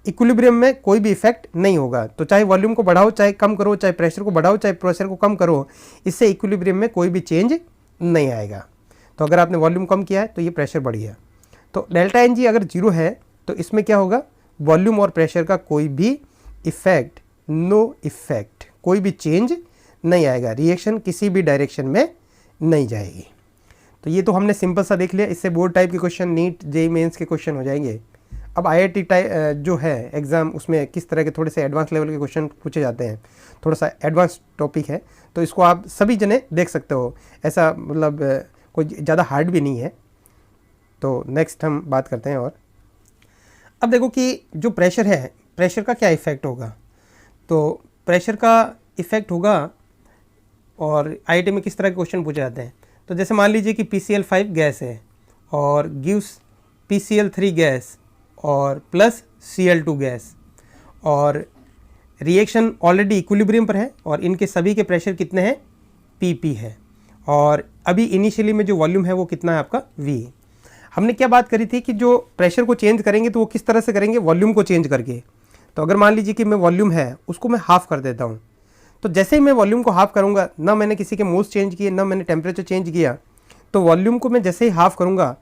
इक्विलिब्रियम में कोई भी इफेक्ट नहीं होगा। तो चाहे वॉल्यूम को बढ़ाओ चाहे कम करो, चाहे प्रेशर को बढ़ाओ चाहे प्रेशर को कम करो, इससे इक्विलिब्रियम में कोई भी चेंज नहीं आएगा। तो अगर आपने वॉल्यूम कम किया है तो ये प्रेशर बढ़ गया। तो डेल्टा Ng अगर 0 है तो इसमें क्या होगा? वॉल्यूम और प्रेशर का कोई भी इफेक्ट, नो इफेक्ट, कोई भी चेंज नहीं आएगा। रिएक्शन किसी भी डायरेक्शन में नहीं जाएगी। तो ये तो हमने सिंपल सा देख लिया। इससे बोर्ड टाइप के क्वेश्चन, नीट जेईई मेंस के क्वेश्चन हो जाएंगे। अब IIT टाइप जो है एग्ज़ाम, उसमें किस तरह के थोड़े से एडवांस लेवल के क्वेश्चन पूछे जाते हैं। थोड़ा सा एडवांस टॉपिक है तो इसको आप सभी जने देख सकते हो। ऐसा मतलब कोई ज़्यादा हार्ड भी नहीं है। तो नेक्स्ट हम बात करते हैं। और अब देखो कि जो प्रेशर है, प्रेशर का क्या इफ़ेक्ट होगा? तो प्रेशर का इफ़ेक्ट होगा और IIT में किस तरह के क्वेश्चन पूछे जाते हैं। तो जैसे मान लीजिए कि PCl5 गैस है और गिव्स PCl3 गैस और प्लस Cl2 गैस, और रिएक्शन ऑलरेडी इक्विलिब्रियम पर है और इनके सभी के प्रेशर कितने हैं? PP है। और अभी इनिशियली में जो वॉल्यूम है वो कितना है आपका? V। हमने क्या बात करी थी कि जो प्रेशर को चेंज करेंगे तो वो किस तरह से करेंगे? वॉल्यूम को चेंज करके। तो अगर मान लीजिए कि मैं वॉल्यूम है उसको मैं हाफ़ कर देता हूँ, तो जैसे ही मैं वॉल्यूम को हाफ़ करूँगा, ना मैंने किसी के मोल्स चेंज किए ना मैंने टेम्परेचर चेंज किया, तो वॉल्यूम को मैं जैसे ही हाफ़ करूँगा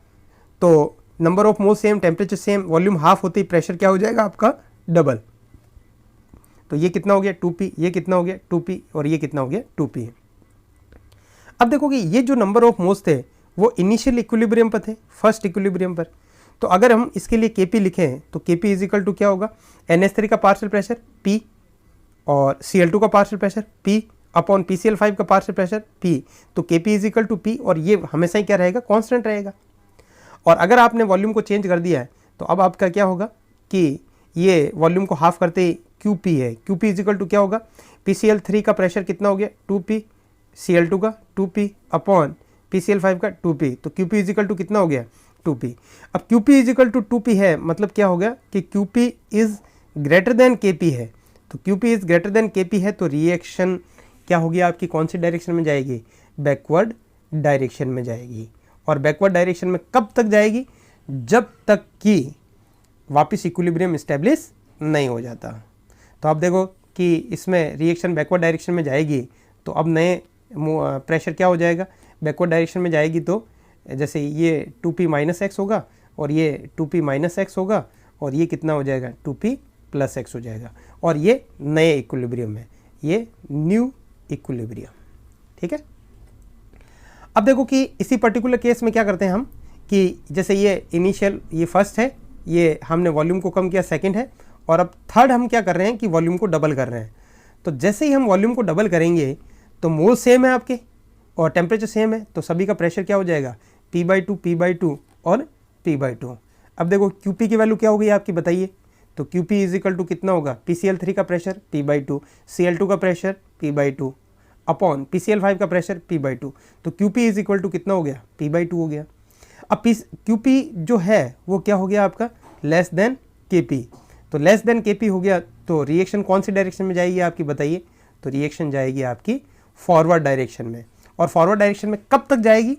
तो number of moles same, temperature same, volume half होते ही प्रेशर क्या हो जाएगा आपका? डबल। तो ये कितना हो गया? 2P। ये कितना हो गया? 2P। और ये कितना हो गया? 2P। अब देखो कि ये जो नंबर ऑफ मोल्स थे वो इनिशियल इक्विलिब्रियम पर थे, फर्स्ट इक्विलिब्रियम पर। तो अगर हम इसके लिए Kp लिखें तो Kp इज इक्वल टू क्या होगा? NH3 का पार्शियल प्रेशर P और Cl2 का partial pressure P upon PCl5 का पार्शियल प्रेशर P। तो Kp is equal to P, और ये हमेशा ही क्या रहेगा? कांस्टेंट रहेगा। और अगर आपने वॉल्यूम को चेंज कर दिया है तो अब आपका क्या होगा कि ये वॉल्यूम को हाफ करते ही QP है। QP इज इक्वल टू क्या होगा? PCl3 का प्रेशर कितना हो गया? 2P, Cl2 का 2P अपॉन PCl5 का 2P। तो QP इज इक्वल टू कितना हो गया? 2P। अब QP is equal to 2P है, मतलब क्या हो गया कि QP is greater than KP है। तो QP is greater than KP है तो रिएक्शन क्या होगी आपकी? कौन सी डायरेक्शन में जाएगी? बैकवर्ड डायरेक्शन में जाएगी। और बैकवर्ड डायरेक्शन में कब तक जाएगी? जब तक कि वापस इक्विलिब्रियम इस्टेब्लिश नहीं हो जाता। तो आप देखो कि इसमें रिएक्शन बैकवर्ड डायरेक्शन में जाएगी तो अब नए प्रेशर क्या हो जाएगा? बैकवर्ड डायरेक्शन में जाएगी तो जैसे ये 2p माइनस एक्स होगा और ये 2p माइनस एक्स होगा और ये कितना हो जाएगा 2p प्लस एक्स हो जाएगा, और ये नए इक्विलिब्रियम है, ये न्यू इक्विलिब्रियम। ठीक है। अब देखो कि इसी पर्टिकुलर केस में क्या करते हैं हम कि जैसे ये इनिशियल, ये फर्स्ट है, ये हमने वॉल्यूम को कम किया, सेकंड है, और अब थर्ड हम क्या कर रहे हैं कि वॉल्यूम को डबल कर रहे हैं। तो जैसे ही हम वॉल्यूम को डबल करेंगे तो मोल सेम है आपके और टेम्परेचर सेम है, तो सभी का प्रेशर क्या हो जाएगा P/2 P/2 और P/2। अब देखो QP की वैल्यू क्या हो गई आपकी बताइए, तो QP इज इक्वल टू कितना होगा PCl3 का प्रेशर P/2, Cl2 का प्रेशर P/2 अपॉन PCl5 का प्रेशर P/2, तो QP इज इक्वल टू कितना हो गया P/2 हो गया। अब QP जो है वो क्या हो गया आपका लेस देन KP, तो लेस देन KP हो गया, तो रिएक्शन कौन सी डायरेक्शन में जाएगी आपकी बताइए, तो रिएक्शन जाएगी आपकी फॉरवर्ड डायरेक्शन में। और फॉरवर्ड डायरेक्शन में कब तक जाएगी,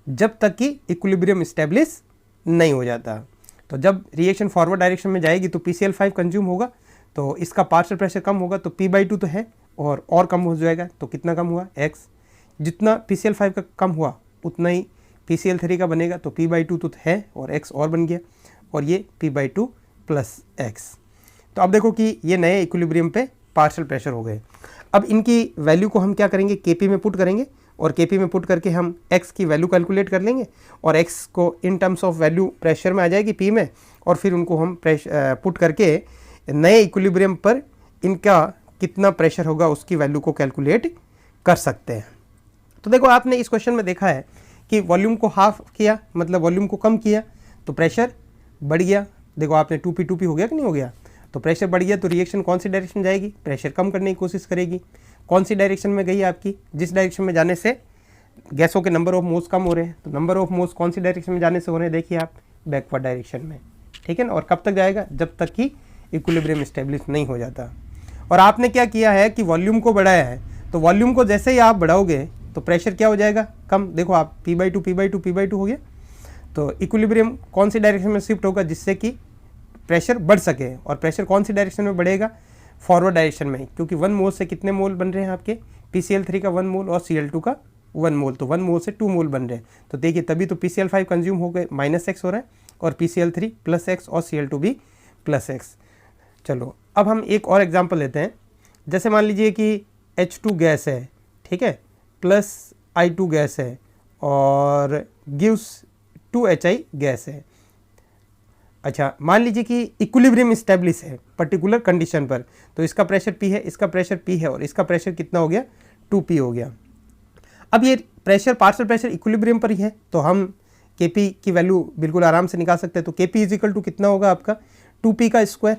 जब तक कि इक्विलिब्रियम इस्टेब्लिश नहीं हो जाता। तो जब रिएक्शन फॉरवर्ड डायरेक्शन में जाएगी तो PCl5 कंज्यूम होगा, तो इसका पार्शियल प्रेशर कम होगा, तो P/2 तो है और कम हो जाएगा, तो कितना कम हुआ x, जितना PCl5 का कम हुआ उतना ही PCl3 का बनेगा, तो P/2 तो है और x और बन गया, और ये P/2 प्लस x। तो अब देखो कि ये नए इक्विलिब्रियम पे पार्शियल प्रेशर हो गए। अब इनकी वैल्यू को हम क्या करेंगे KP में पुट करेंगे, और KP में पुट करके हम x की वैल्यू कैलकुलेट कर लेंगे, और x को in terms of value pressure में आ जाएगी P में, और फिर उनको हम पुट करके नए इक्विलिब्रियम पर इनका कितना प्रेशर होगा उसकी वैल्यू को कैलकुलेट कर सकते हैं। तो देखो आपने इस क्वेश्चन में देखा है कि वॉल्यूम को हाफ किया, मतलब वॉल्यूम को कम किया तो प्रेशर बढ़ गया। देखो आपने 2p हो गया कि नहीं हो गया, तो प्रेशर बढ़ गया, तो रिएक्शन कौन सी डायरेक्शन जाएगी, प्रेशर कम करने की कोशिश करेगी। कौन सी डायरेक्शन में गई आपकी, जिस डायरेक्शन में जाने से गैसों के नंबर ऑफ मोल्स कम हो रहे हैं, तो नंबर ऑफ मोल्स कौन सी डायरेक्शन में जाने से हो रहे हैं, देखिए आप बैकवर्ड डायरेक्शन में। ठीक है ना, और कब तक जाएगा, जब तक कि इक्विलिब्रियम स्टेब्लिश नहीं हो जाता। और आपने क्या किया है कि वॉल्यूम को बढ़ाया है, तो वॉल्यूम को जैसे ही आप बढ़ाओगे तो प्रेशर क्या हो जाएगा कम। देखो आप P/2 हो गया, तो इक्विलिब्रियम कौन सी डायरेक्शन में शिफ्ट होगा जिससे कि प्रेशर बढ़ सके, और प्रेशर कौन सी डायरेक्शन में बढ़ेगा, फॉरवर्ड डायरेक्शन में, क्योंकि 1 मोल से कितने मोल बन रहे हैं आपके, PCl3 का 1 मोल और Cl2 का 1 मोल, तो 1 मोल से 2 मोल बन रहे हैं। तो देखिए तभी तो PCl5 कंज्यूम हो गए -x हो रहा है, और PCl3 प्लस x और Cl2 भी प्लस x। चलो अब हम एक और एग्जांपल लेते हैं। जैसे मान लीजिए कि H2 गैस है, ठीक है, प्लस I2 गैस है और गिव्स 2HI गैस है। अच्छा मान लीजिए कि इक्विलिब्रियम स्टेब्लिश है पर्टिकुलर कंडीशन पर, तो इसका प्रेशर P है, इसका प्रेशर P है, और इसका प्रेशर कितना हो गया 2P हो गया। अब ये प्रेशर पार्शियल प्रेशर इक्विलिब्रियम पर ही है, तो हम Kp की वैल्यू बिल्कुल आराम से निकाल सकते हैं। तो Kp इज इक्वल टू कितना होगा आपका 2P का square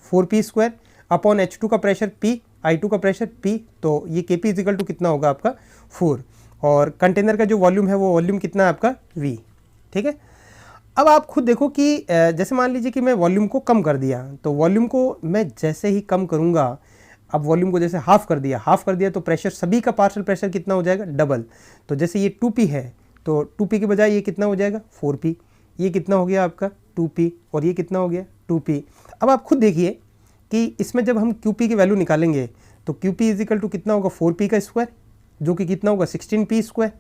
4P square upon H2 का प्रेशर P, I2 का प्रेशर P, तो ये Kp इज इक्वल टू कितना होगा आपका 4, और कंटेनर का जो वॉल्यूम है वो वॉल्यूम कितना है आपका V। ठीक है। अब आप खुद देखो कि जैसे मान लीजिए कि मैं वॉल्यूम को कम कर दिया, तो वॉल्यूम को मैं जैसे ही कम करूँगा, अब वॉल्यूम को जैसे हाफ कर दिया तो प्रेशर सभी का पार्शियल प्रेशर कितना हो जाएगा डबल। तो जैसे ये 2P है, तो 2P के बजाय ये कितना हो जाएगा 4P, ये कितना हो गया आपका 2P, और ये कितना हो गया 2P। अब आप खुद देखिए कि इसमें जब हम QP की वैल्यू निकालेंगे तो QP इज इक्वल टू कितना होगा 4P का स्क्वायर, जो कि कितना होगा 16P स्क्वायर,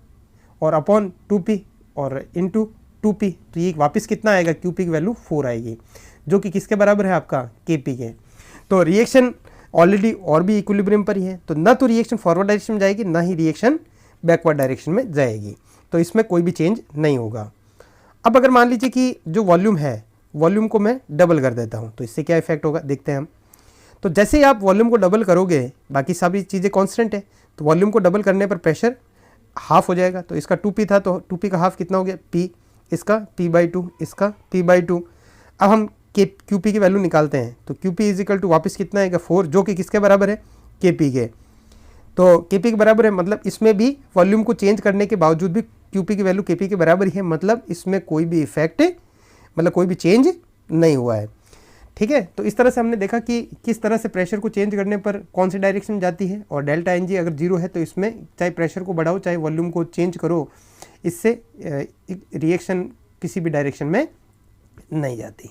और अपॉन 2P और इंटू 2P, तो ये वापस कितना आएगा QP की वैल्यू 4 आएगी, जो कि किसके बराबर है आपका KP के। तो रिएक्शन ऑलरेडी और भी इक्विलिब्रियम पर ही है, तो ना तो रिएक्शन फॉरवर्ड डायरेक्शन में जाएगी, ना ही रिएक्शन बैकवर्ड डायरेक्शन में जाएगी, तो इसमें कोई भी चेंज नहीं होगा। अब अगर मान लीजिए कि जो वॉल्यूम है, वॉल्यूम को मैं डबल कर देता हूँ, तो इससे क्या इफेक्ट होगा देखते हैं हम। तो जैसे ही आप वॉल्यूम को डबल करोगे, बाकी सभी चीज़ें कांस्टेंट है, तो वॉल्यूम को डबल करने पर प्रेशर हाफ हो जाएगा। तो इसका 2P था, तो 2P का हाफ कितना हो गया P, इसका P/2, इसका P/2। अब हम QP की वैल्यू निकालते हैं, तो QP इज इक्वल टू वापस कितना आएगा 4, जो कि किसके बराबर है KP के। तो KP के बराबर है, मतलब इसमें भी वॉल्यूम को चेंज करने के बावजूद भी QP की वैल्यू KP के बराबर ही है, मतलब इसमें कोई भी इफेक्ट, मतलब कोई भी चेंज नहीं हुआ है। ठीक है। तो इस तरह से हमने देखा कि किस तरह से प्रेशर को चेंज करने पर कौन सी डायरेक्शन में जाती है, और डेल्टा NG अगर 0 है तो इसमें चाहे प्रेशर को बढ़ाओ चाहे वॉल्यूम को चेंज करो, इससे रिएक्शन किसी भी डायरेक्शन में नहीं जाती।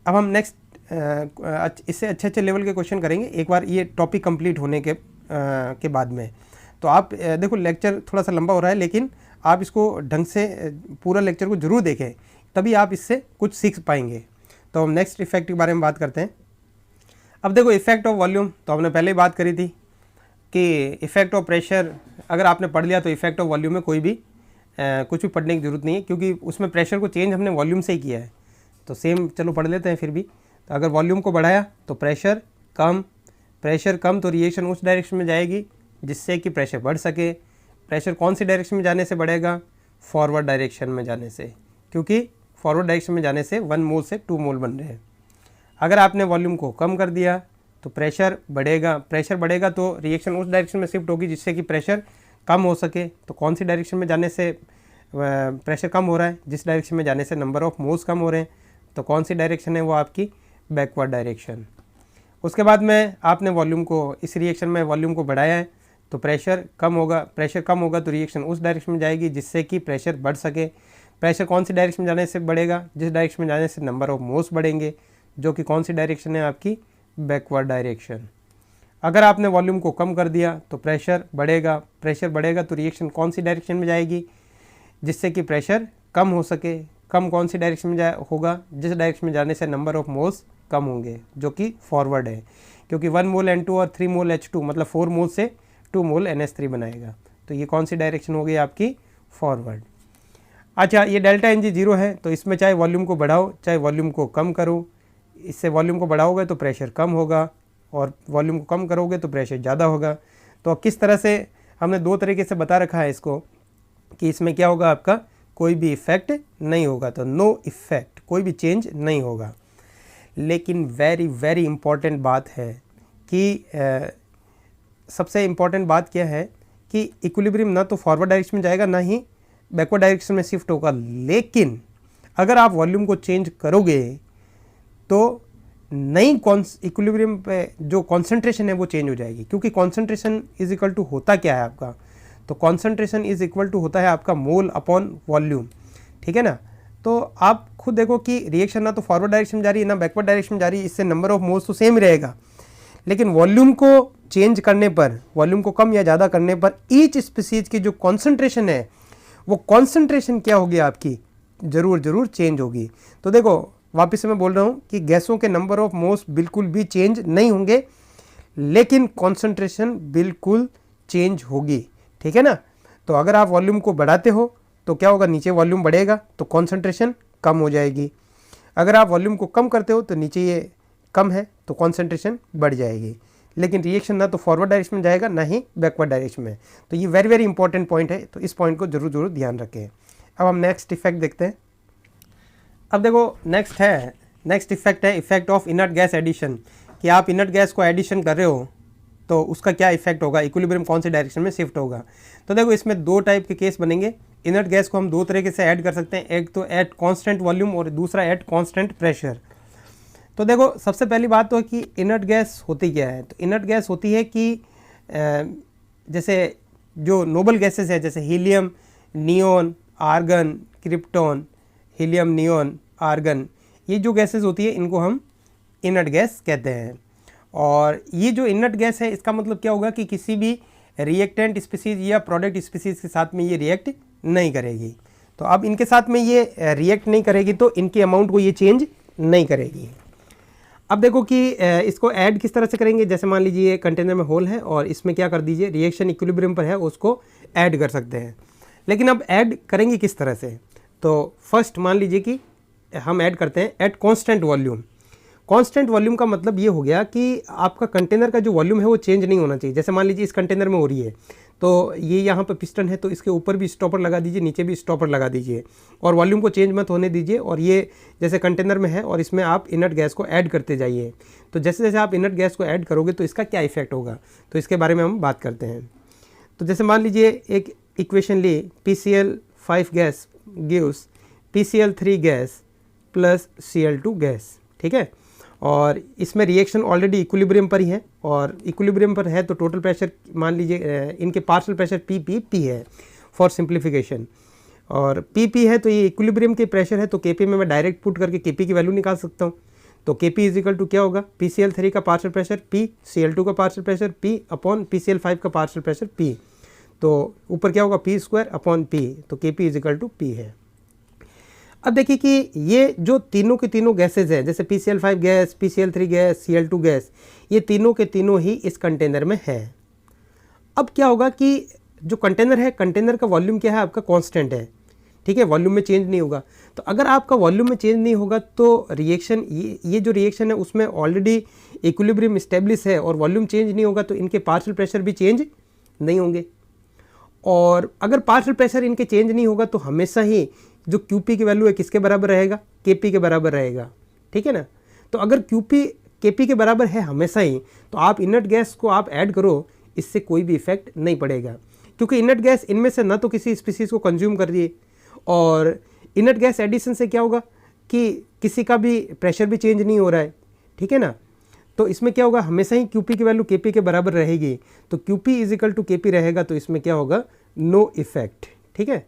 अब हम नेक्स्ट इससे अच्छे लेवल के क्वेश्चन करेंगे एक बार ये टॉपिक कंप्लीट होने के बाद में। तो आप देखो लेक्चर थोड़ा सा लंबा हो रहा है, लेकिन आप इसको ढंग से पूरा लेक्चर को जरूर देखें, तभी आप इससे कुछ सीख पाएंगे। तो हम नेक्स्ट इफेक्ट के बारे में बात करते हैं। अब देखो इफेक्ट ऑफ वॉल्यूम तो हमने पहले ही बात करी थी कि इफेक्ट ऑफ प्रेशर अगर आपने पढ़ लिया तो इफेक्ट ऑफ वॉल्यूम में कोई भी कुछ भी पढ़ने की ज़रूरत नहीं है, क्योंकि उसमें प्रेशर को चेंज हमने वॉल्यूम से ही किया है। तो सेम चलो पढ़ लेते हैं फिर भी। तो अगर वॉल्यूम को बढ़ाया तो प्रेशर कम तो रिएक्शन उस डायरेक्शन में जाएगी जिससे कि प्रेशर बढ़ सके। प्रेशर कौन सी डायरेक्शन में जाने से बढ़ेगा? फॉरवर्ड डायरेक्शन में जाने से, क्योंकि फॉरवर्ड डायरेक्शन में जाने से 1 मोल से 2 मोल बन रहे हैं। अगर आपने वॉल्यूम को कम कर दिया तो प्रेशर बढ़ेगा तो रिएक्शन उस डायरेक्शन में शिफ्ट होगी जिससे कि प्रेशर कम हो सके। तो कौन सी डायरेक्शन में जाने से प्रेशर कम हो रहा है? जिस डायरेक्शन में जाने से नंबर ऑफ मोल्स कम हो रहे हैं। तो कौन सी डायरेक्शन है? वो आपकी बैकवर्ड डायरेक्शन। उसके बाद में आपने वॉल्यूम को, इस रिएक्शन में वॉल्यूम को बढ़ाया है तो प्रेशर कम होगा तो रिएक्शन उस डायरेक्शन में जाएगी जिससे कि प्रेशर बढ़ सके। प्रेशर कौन सी डायरेक्शन में जाने से बढ़ेगा? जिस डायरेक्शन में जाने से नंबर ऑफ मोल्स बढ़ेंगे, जो कि कौन सी डायरेक्शन है? आपकी बैकवर्ड डायरेक्शन। अगर आपने वॉल्यूम को कम कर दिया तो प्रेशर बढ़ेगा तो रिएक्शन कौन सी डायरेक्शन में जाएगी जिससे कि प्रेशर कम हो सके। कम कौन सी डायरेक्शन में होगा? जिस डायरेक्शन में जाने से नंबर ऑफ मोल्स कम होंगे, जो कि फॉरवर्ड है, क्योंकि 1 मोल N2 और 3 मोल H2 मतलब 4 मोल से 2 मोल NH3 बनाएगा। तो ये कौन सी डायरेक्शन हो गई? आपकी फॉरवर्ड। अच्छा, ये डेल्टा Ng 0 है, तो इसमें चाहे वॉल्यूम को बढ़ाओ चाहे वॉल्यूम को कम करो, इससे वॉल्यूम को बढ़ाओगे तो प्रेशर कम होगा और वॉल्यूम को कम करोगे तो प्रेशर ज़्यादा होगा। तो किस तरह से हमने 2 तरीके से बता रखा है इसको कि इसमें क्या होगा? आपका कोई भी इफ़ेक्ट नहीं होगा, तो नो इफ़ेक्ट, कोई भी चेंज नहीं होगा। लेकिन वेरी इंपॉर्टेंट बात है कि सबसे इम्पॉर्टेंट बात क्या है कि इक्विलिब्रियम ना तो फॉरवर्ड डायरेक्शन में जाएगा ना ही बैकवर्ड डायरेक्शन में शिफ्ट होगा। लेकिन अगर आप वॉल्यूम को चेंज करोगे तो नई इक्विलिब्रियम पे जो कॉन्सेंट्रेशन है वो चेंज हो जाएगी, क्योंकि कॉन्सेंट्रेशन इज इक्वल टू होता क्या है आपका? तो कॉन्सेंट्रेशन इज इक्वल टू होता है आपका मोल अपॉन वॉल्यूम, ठीक है ना। तो आप खुद देखो कि रिएक्शन ना तो फॉरवर्ड डायरेक्शन में जा रही है ना बैकवर्ड डायरेक्शन में जा रही है, इससे नंबर ऑफ मोल्स तो सेम ही रहेगा। लेकिन वॉल्यूम को चेंज करने पर, वॉल्यूम को कम या ज़्यादा करने पर ईच स्पीसीज की जो कॉन्सेंट्रेशन है वो कॉन्सेंट्रेशन क्या होगी? आपकी ज़रूर चेंज होगी। तो देखो वापस से मैं बोल रहा हूँ कि गैसों के नंबर ऑफ मोल्स बिल्कुल भी चेंज नहीं होंगे, लेकिन कॉन्सेंट्रेशन बिल्कुल चेंज होगी, ठीक है ना। तो अगर आप वॉल्यूम को बढ़ाते हो तो क्या होगा? नीचे वॉल्यूम बढ़ेगा तो कॉन्सेंट्रेशन कम हो जाएगी। अगर आप वॉल्यूम को कम करते हो तो नीचे ये कम है तो कॉन्सेंट्रेशन बढ़ जाएगी। लेकिन रिएक्शन ना तो फॉरवर्ड डायरेक्शन में जाएगा ना ही बैकवर्ड डायरेक्शन में। तो ये वेरी इंपॉर्टेंट पॉइंट है, तो इस पॉइंट को जरूर ध्यान रखें। अब हम नेक्स्ट इफेक्ट देखते हैं। अब देखो नेक्स्ट इफेक्ट है effect of inert gas addition, कि आप इनर्ट गैस को एडिशन कर रहे हो तो उसका क्या इफेक्ट होगा, इक्विलिब्रियम कौन से डायरेक्शन में शिफ्ट होगा। तो देखो इसमें 2 टाइप के केस बनेंगे। इनर्ट गैस को हम 2 तरीके से ऐड कर सकते हैं, एक तो एट कांस्टेंट वॉल्यूम और दूसरा एट कांस्टेंट प्रेशर। तो देखो सबसे पहली बात तो है कि इनर्ट गैस होती क्या है। तो इनर्ट गैस होती है कि जैसे जो नोबल गैसेस है, जैसे helium, neon, argon, krypton, helium, neon, argon, ये जो गैसेस होती है इनको हम इनर्ट गैस कहते हैं। और ये जो इनर्ट गैस है इसका मतलब क्या होगा कि किसी भी रिएक्टेंट स्पीसीज या प्रोडक्ट स्पीसीज के साथ में ये रिएक्ट नहीं करेगी। तो अब इनके साथ में ये रिएक्ट नहीं करेगी तो इनके अमाउंट को ये चेंज नहीं करेगी। अब देखो कि इसको ऐड किस तरह से करेंगे। जैसे मान लीजिए कंटेनर में होल है और इसमें क्या कर दीजिए, रिएक्शन इक्विलिब्रियम पर है उसको ऐड कर सकते हैं। लेकिन अब ऐड करेंगे किस तरह से? तो फर्स्ट मान लीजिए कि हम ऐड करते हैं eight constant volume. Constant volume का मतलब ये हो गया कि आपका कंटेनर का जो वॉल्यूम है वो चेंज नहीं होना चाहिए। जैसे मान लीजिए इस कंटेनर में हो रही है तो ये यहाँ पर पिस्टन है, तो इसके ऊपर भी स्टॉपर लगा दीजिए, नीचे भी स्टॉपर लगा दीजिए और वॉल्यूम को चेंज मत होने दीजिए। और ये जैसे कंटेनर में है और इसमें आप इनर्ट गैस को ऐड करते जाइए। तो जैसे जैसे आप इनर्ट गैस को ऐड करोगे तो इसका क्या इफेक्ट होगा, तो इसके बारे में हम बात करते हैं। तो जैसे मान लीजिए एक इक्वेशन ली, PCl5 gas gives PCl3 gas plus Cl2 gas, ठीक है। और इसमें रिएक्शन ऑलरेडी इक्विलिब्रियम पर ही है और इक्विलिब्रियम पर है तो टोटल प्रेशर मान लीजिए इनके पार्शियल प्रेशर P है फॉर सिंप्लीफिकेशन। और P है तो ये इक्विलिब्रियम के प्रेशर है तो Kp में मैं डायरेक्ट पुट करके Kp की वैल्यू निकाल सकता हूँ। तो Kp इज इक्वल टू क्या होगा, PCl3 का पार्शियल प्रेशर P, Cl2 का partial pressure P upon PCl5 का पार्शियल प्रेशर P। तो ऊपर क्या होगा P² अपॉन P, तो Kp is equal to P है। अब देखिए कि ये जो तीनों के तीनों गैसेज हैं, जैसे PCl5 gas, PCl3 gas, Cl2 gas, ये तीनों के तीनों ही इस कंटेनर में है। अब क्या होगा कि जो कंटेनर है, कंटेनर का वॉल्यूम क्या है आपका, कांस्टेंट है, ठीक है, वॉल्यूम में चेंज नहीं होगा। तो अगर आपका वॉल्यूम में चेंज नहीं होगा तो रिएक्शन, ये जो रिएक्शन है उसमें ऑलरेडी इक्विलिब्रियम स्टेब्लिश है और वॉल्यूम चेंज नहीं होगा तो इनके पार्शियल प्रेशर भी चेंज नहीं होंगे। और अगर पार्शियल प्रेशर इनके चेंज नहीं होगा तो हमेशा ही जो QP की वैल्यू है किसके बराबर रहेगा, KP के बराबर रहेगा, ठीक है ना। तो अगर QP KP के बराबर है हमेशा ही, तो आप इनर्ट गैस को आप ऐड करो, इससे कोई भी इफेक्ट नहीं पड़ेगा, क्योंकि इनर्ट गैस इनमें से ना तो किसी स्पीसीज को कंज्यूम कर रही है, और इनर्ट गैस एडिशन से क्या होगा कि किसी का भी प्रेशर भी चेंज नहीं हो रहा है, ठीक है ना। तो इसमें क्या होगा, हमेशा ही QP की वैल्यू KP के बराबर रहेगी, तो QP is equal to KP रहेगा, तो इसमें क्या होगा, नो इफेक्ट, ठीक है।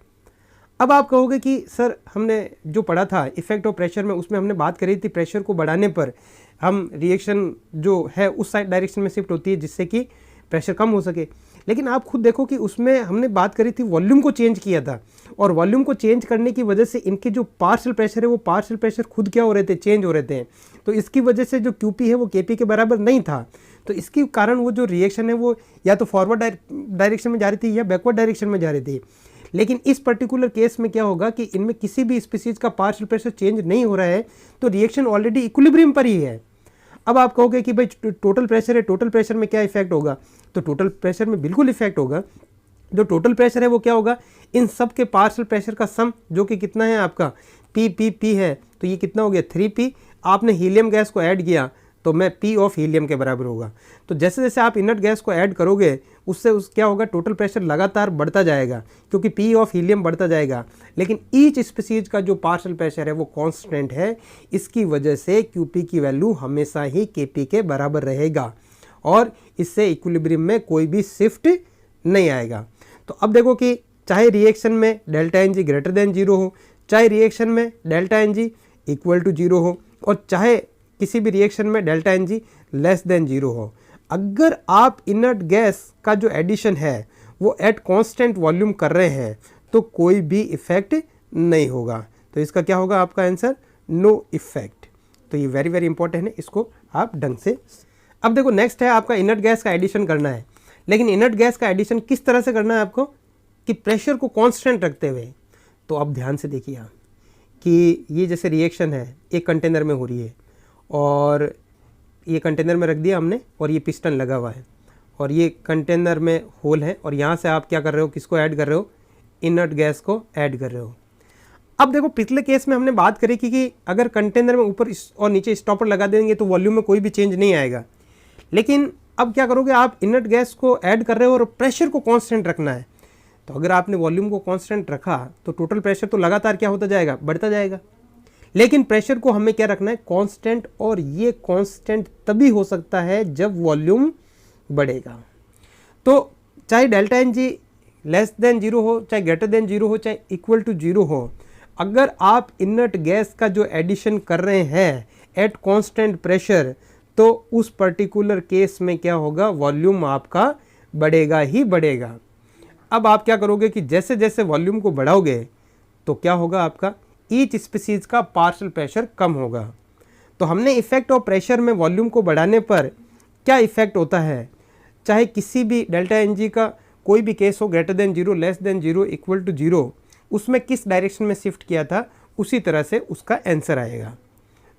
अब आप कहोगे कि सर हमने जो पढ़ा था इफेक्ट ऑफ प्रेशर में, उसमें हमने बात करी थी प्रेशर को बढ़ाने पर हम रिएक्शन जो है उस साइड डायरेक्शन में शिफ्ट होती है जिससे कि प्रेशर कम हो सके। लेकिन आप खुद देखो कि उसमें हमने बात करी थी वॉल्यूम को चेंज किया था, और वॉल्यूम को चेंज करने की वजह से इनके जो पार्शियल प्रेशर है वो पार्शियल प्रेशर खुद क्या हो रहे थे, चेंज हो रहे थे। तो इसकी वजह से जो QP है वो KP के बराबर नहीं था, तो इसके कारण वो जो रिएक्शन है वो या तो फॉरवर्ड डायरेक्शन में जा रही थी या बैकवर्ड डायरेक्शन में जा रही थी। लेकिन इस पर्टिकुलर केस में क्या होगा कि इनमें किसी भी स्पीसीज का पार्शियल प्रेशर चेंज नहीं हो रहा है, तो रिएक्शन ऑलरेडी इक्विलिब्रियम पर ही है। अब आप कहोगे कि भाई टोटल प्रेशर है, टोटल प्रेशर में क्या इफेक्ट होगा, तो टोटल प्रेशर में बिल्कुल इफेक्ट होगा। जो टोटल प्रेशर है वो क्या होगा, इन सब के पार्शियल प्रेशर का सम, जो कि कितना है आपका P है, तो ये कितना हो गया 3P। आपने हीलियम गैस को ऐड किया तो मैं P ऑफ हीलियम के बराबर होगा। तो जैसे जैसे आप इनर्ट गैस को ऐड करोगे उससे क्या होगा, टोटल प्रेशर लगातार बढ़ता जाएगा, क्योंकि P ऑफ हीलियम बढ़ता जाएगा। लेकिन ईच स्पीसीज का जो पार्शियल प्रेशर है वो कांस्टेंट है, इसकी वजह से QP की वैल्यू हमेशा ही KP के बराबर रहेगा, और इससे इक्विलिब्रियम में कोई भी शिफ्ट नहीं आएगा। तो अब देखो कि चाहे रिएक्शन में डेल्टा NG ग्रेटर देन 0 हो, चाहे रिएक्शन में डेल्टा NG इक्वल टू 0 हो, और चाहे किसी भी रिएक्शन में डेल्टा NG लेस देन 0 हो, अगर आप इनर्ट गैस का जो एडिशन है वो एट कांस्टेंट वॉल्यूम कर रहे हैं तो कोई भी इफेक्ट नहीं होगा। तो इसका क्या होगा आपका आंसर, नो इफेक्ट। तो ये वेरी वेरी इंपॉर्टेंट है, इसको आप ढंग से। अब देखो नेक्स्ट है आपका इनर्ट गैस का एडिशन करना है, लेकिन इनर्ट गैस का एडिशन किस तरह से करना है आपको, कि प्रेशर को कांस्टेंट रखते हुए। तो अब ध्यान से देखिए आप कि ये जैसे रिएक्शन है एक कंटेनर में हो रही है, और ये कंटेनर में रख दिया हमने, और ये पिस्टन लगा हुआ है, और ये कंटेनर में होल है, और यहाँ से आप क्या कर रहे हो, किसको ऐड कर रहे हो, इनर्ट गैस को ऐड कर रहे हो। अब देखो पिछले केस में हमने बात करी कि अगर कंटेनर में ऊपर और नीचे स्टॉपर लगा देंगे तो वॉल्यूम में कोई भी चेंज नहीं आएगा। लेकिन अब क्या करोगे, आप इनर्ट गैस को ऐड कर रहे हो और प्रेशर को कांस्टेंट रखना है। तो अगर आपने वॉल्यूम को कांस्टेंट रखा तो टोटल प्रेशर तो लगातार क्या होता जाएगा, बढ़ता जाएगा। लेकिन प्रेशर को हमें क्या रखना है, कांस्टेंट, और ये कांस्टेंट तभी हो सकता है जब वॉल्यूम बढ़ेगा। तो चाहे डेल्टा NG लेस देन 0 हो, चाहे ग्रेटर देन 0 हो, चाहे इक्वल टू 0 हो, अगर आप इनर्ट गैस का जो एडिशन कर रहे हैं एट कांस्टेंट प्रेशर, तो उस पर्टिकुलर केस में क्या होगा, वॉल्यूम आपका बढ़ेगा ही बढ़ेगा। अब आप क्या करोगे कि जैसे जैसे वॉल्यूम को बढ़ाओगे तो क्या होगा, आपका ईच स्पीसीज का पार्शियल प्रेशर कम होगा। तो हमने इफेक्ट ऑफ प्रेशर में वॉल्यूम को बढ़ाने पर क्या इफेक्ट होता है, चाहे किसी भी डेल्टा NG का कोई भी केस हो, greater than 0, less than 0, equal to 0, उसमें किस डायरेक्शन में शिफ्ट किया था उसी तरह से उसका आंसर आएगा।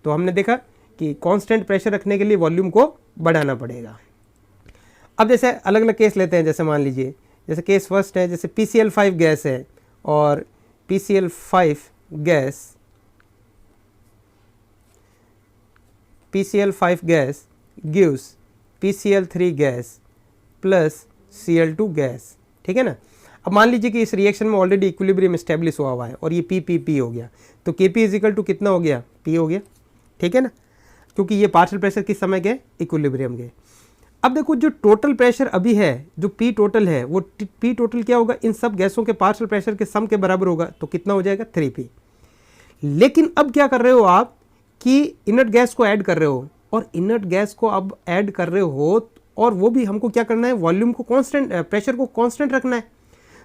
तो हमने देखा कि कांस्टेंट प्रेशर रखने के लिए वॉल्यूम को बढ़ाना पड़ेगा। अब जैसे अलग अलग केस लेते हैं, जैसे मान लीजिए जैसे केस फर्स्ट है, जैसे PCl5 गैस है, और PCl5 gas gives PCl3 gas plus Cl2 gas, ठीक है ना। अब मान लीजिए कि इस रिएक्शन में ऑलरेडी इक्विलिब्रियम एस्टेब्लिश हुआ है और ये P हो गया, तो Kp इज इक्वल टू कितना हो गया, P हो गया, ठीक है ना, क्योंकि ये पार्शियल प्रेशर किस समय के, इक्विलिब्रियम के। अब देखो जो टोटल प्रेशर अभी है, जो P टोटल है, वो P टोटल क्या होगा, इन सब गैसों के पार्शियल प्रेशर के सम के बराबर होगा, तो कितना हो जाएगा 3P। लेकिन अब क्या कर रहे हो आप कि इनर्ट गैस को ऐड कर रहे हो, और इनर्ट गैस को अब ऐड कर रहे हो, और वो भी हमको क्या करना है, वॉल्यूम को कांस्टेंट, प्रेशर को कांस्टेंट रखना है।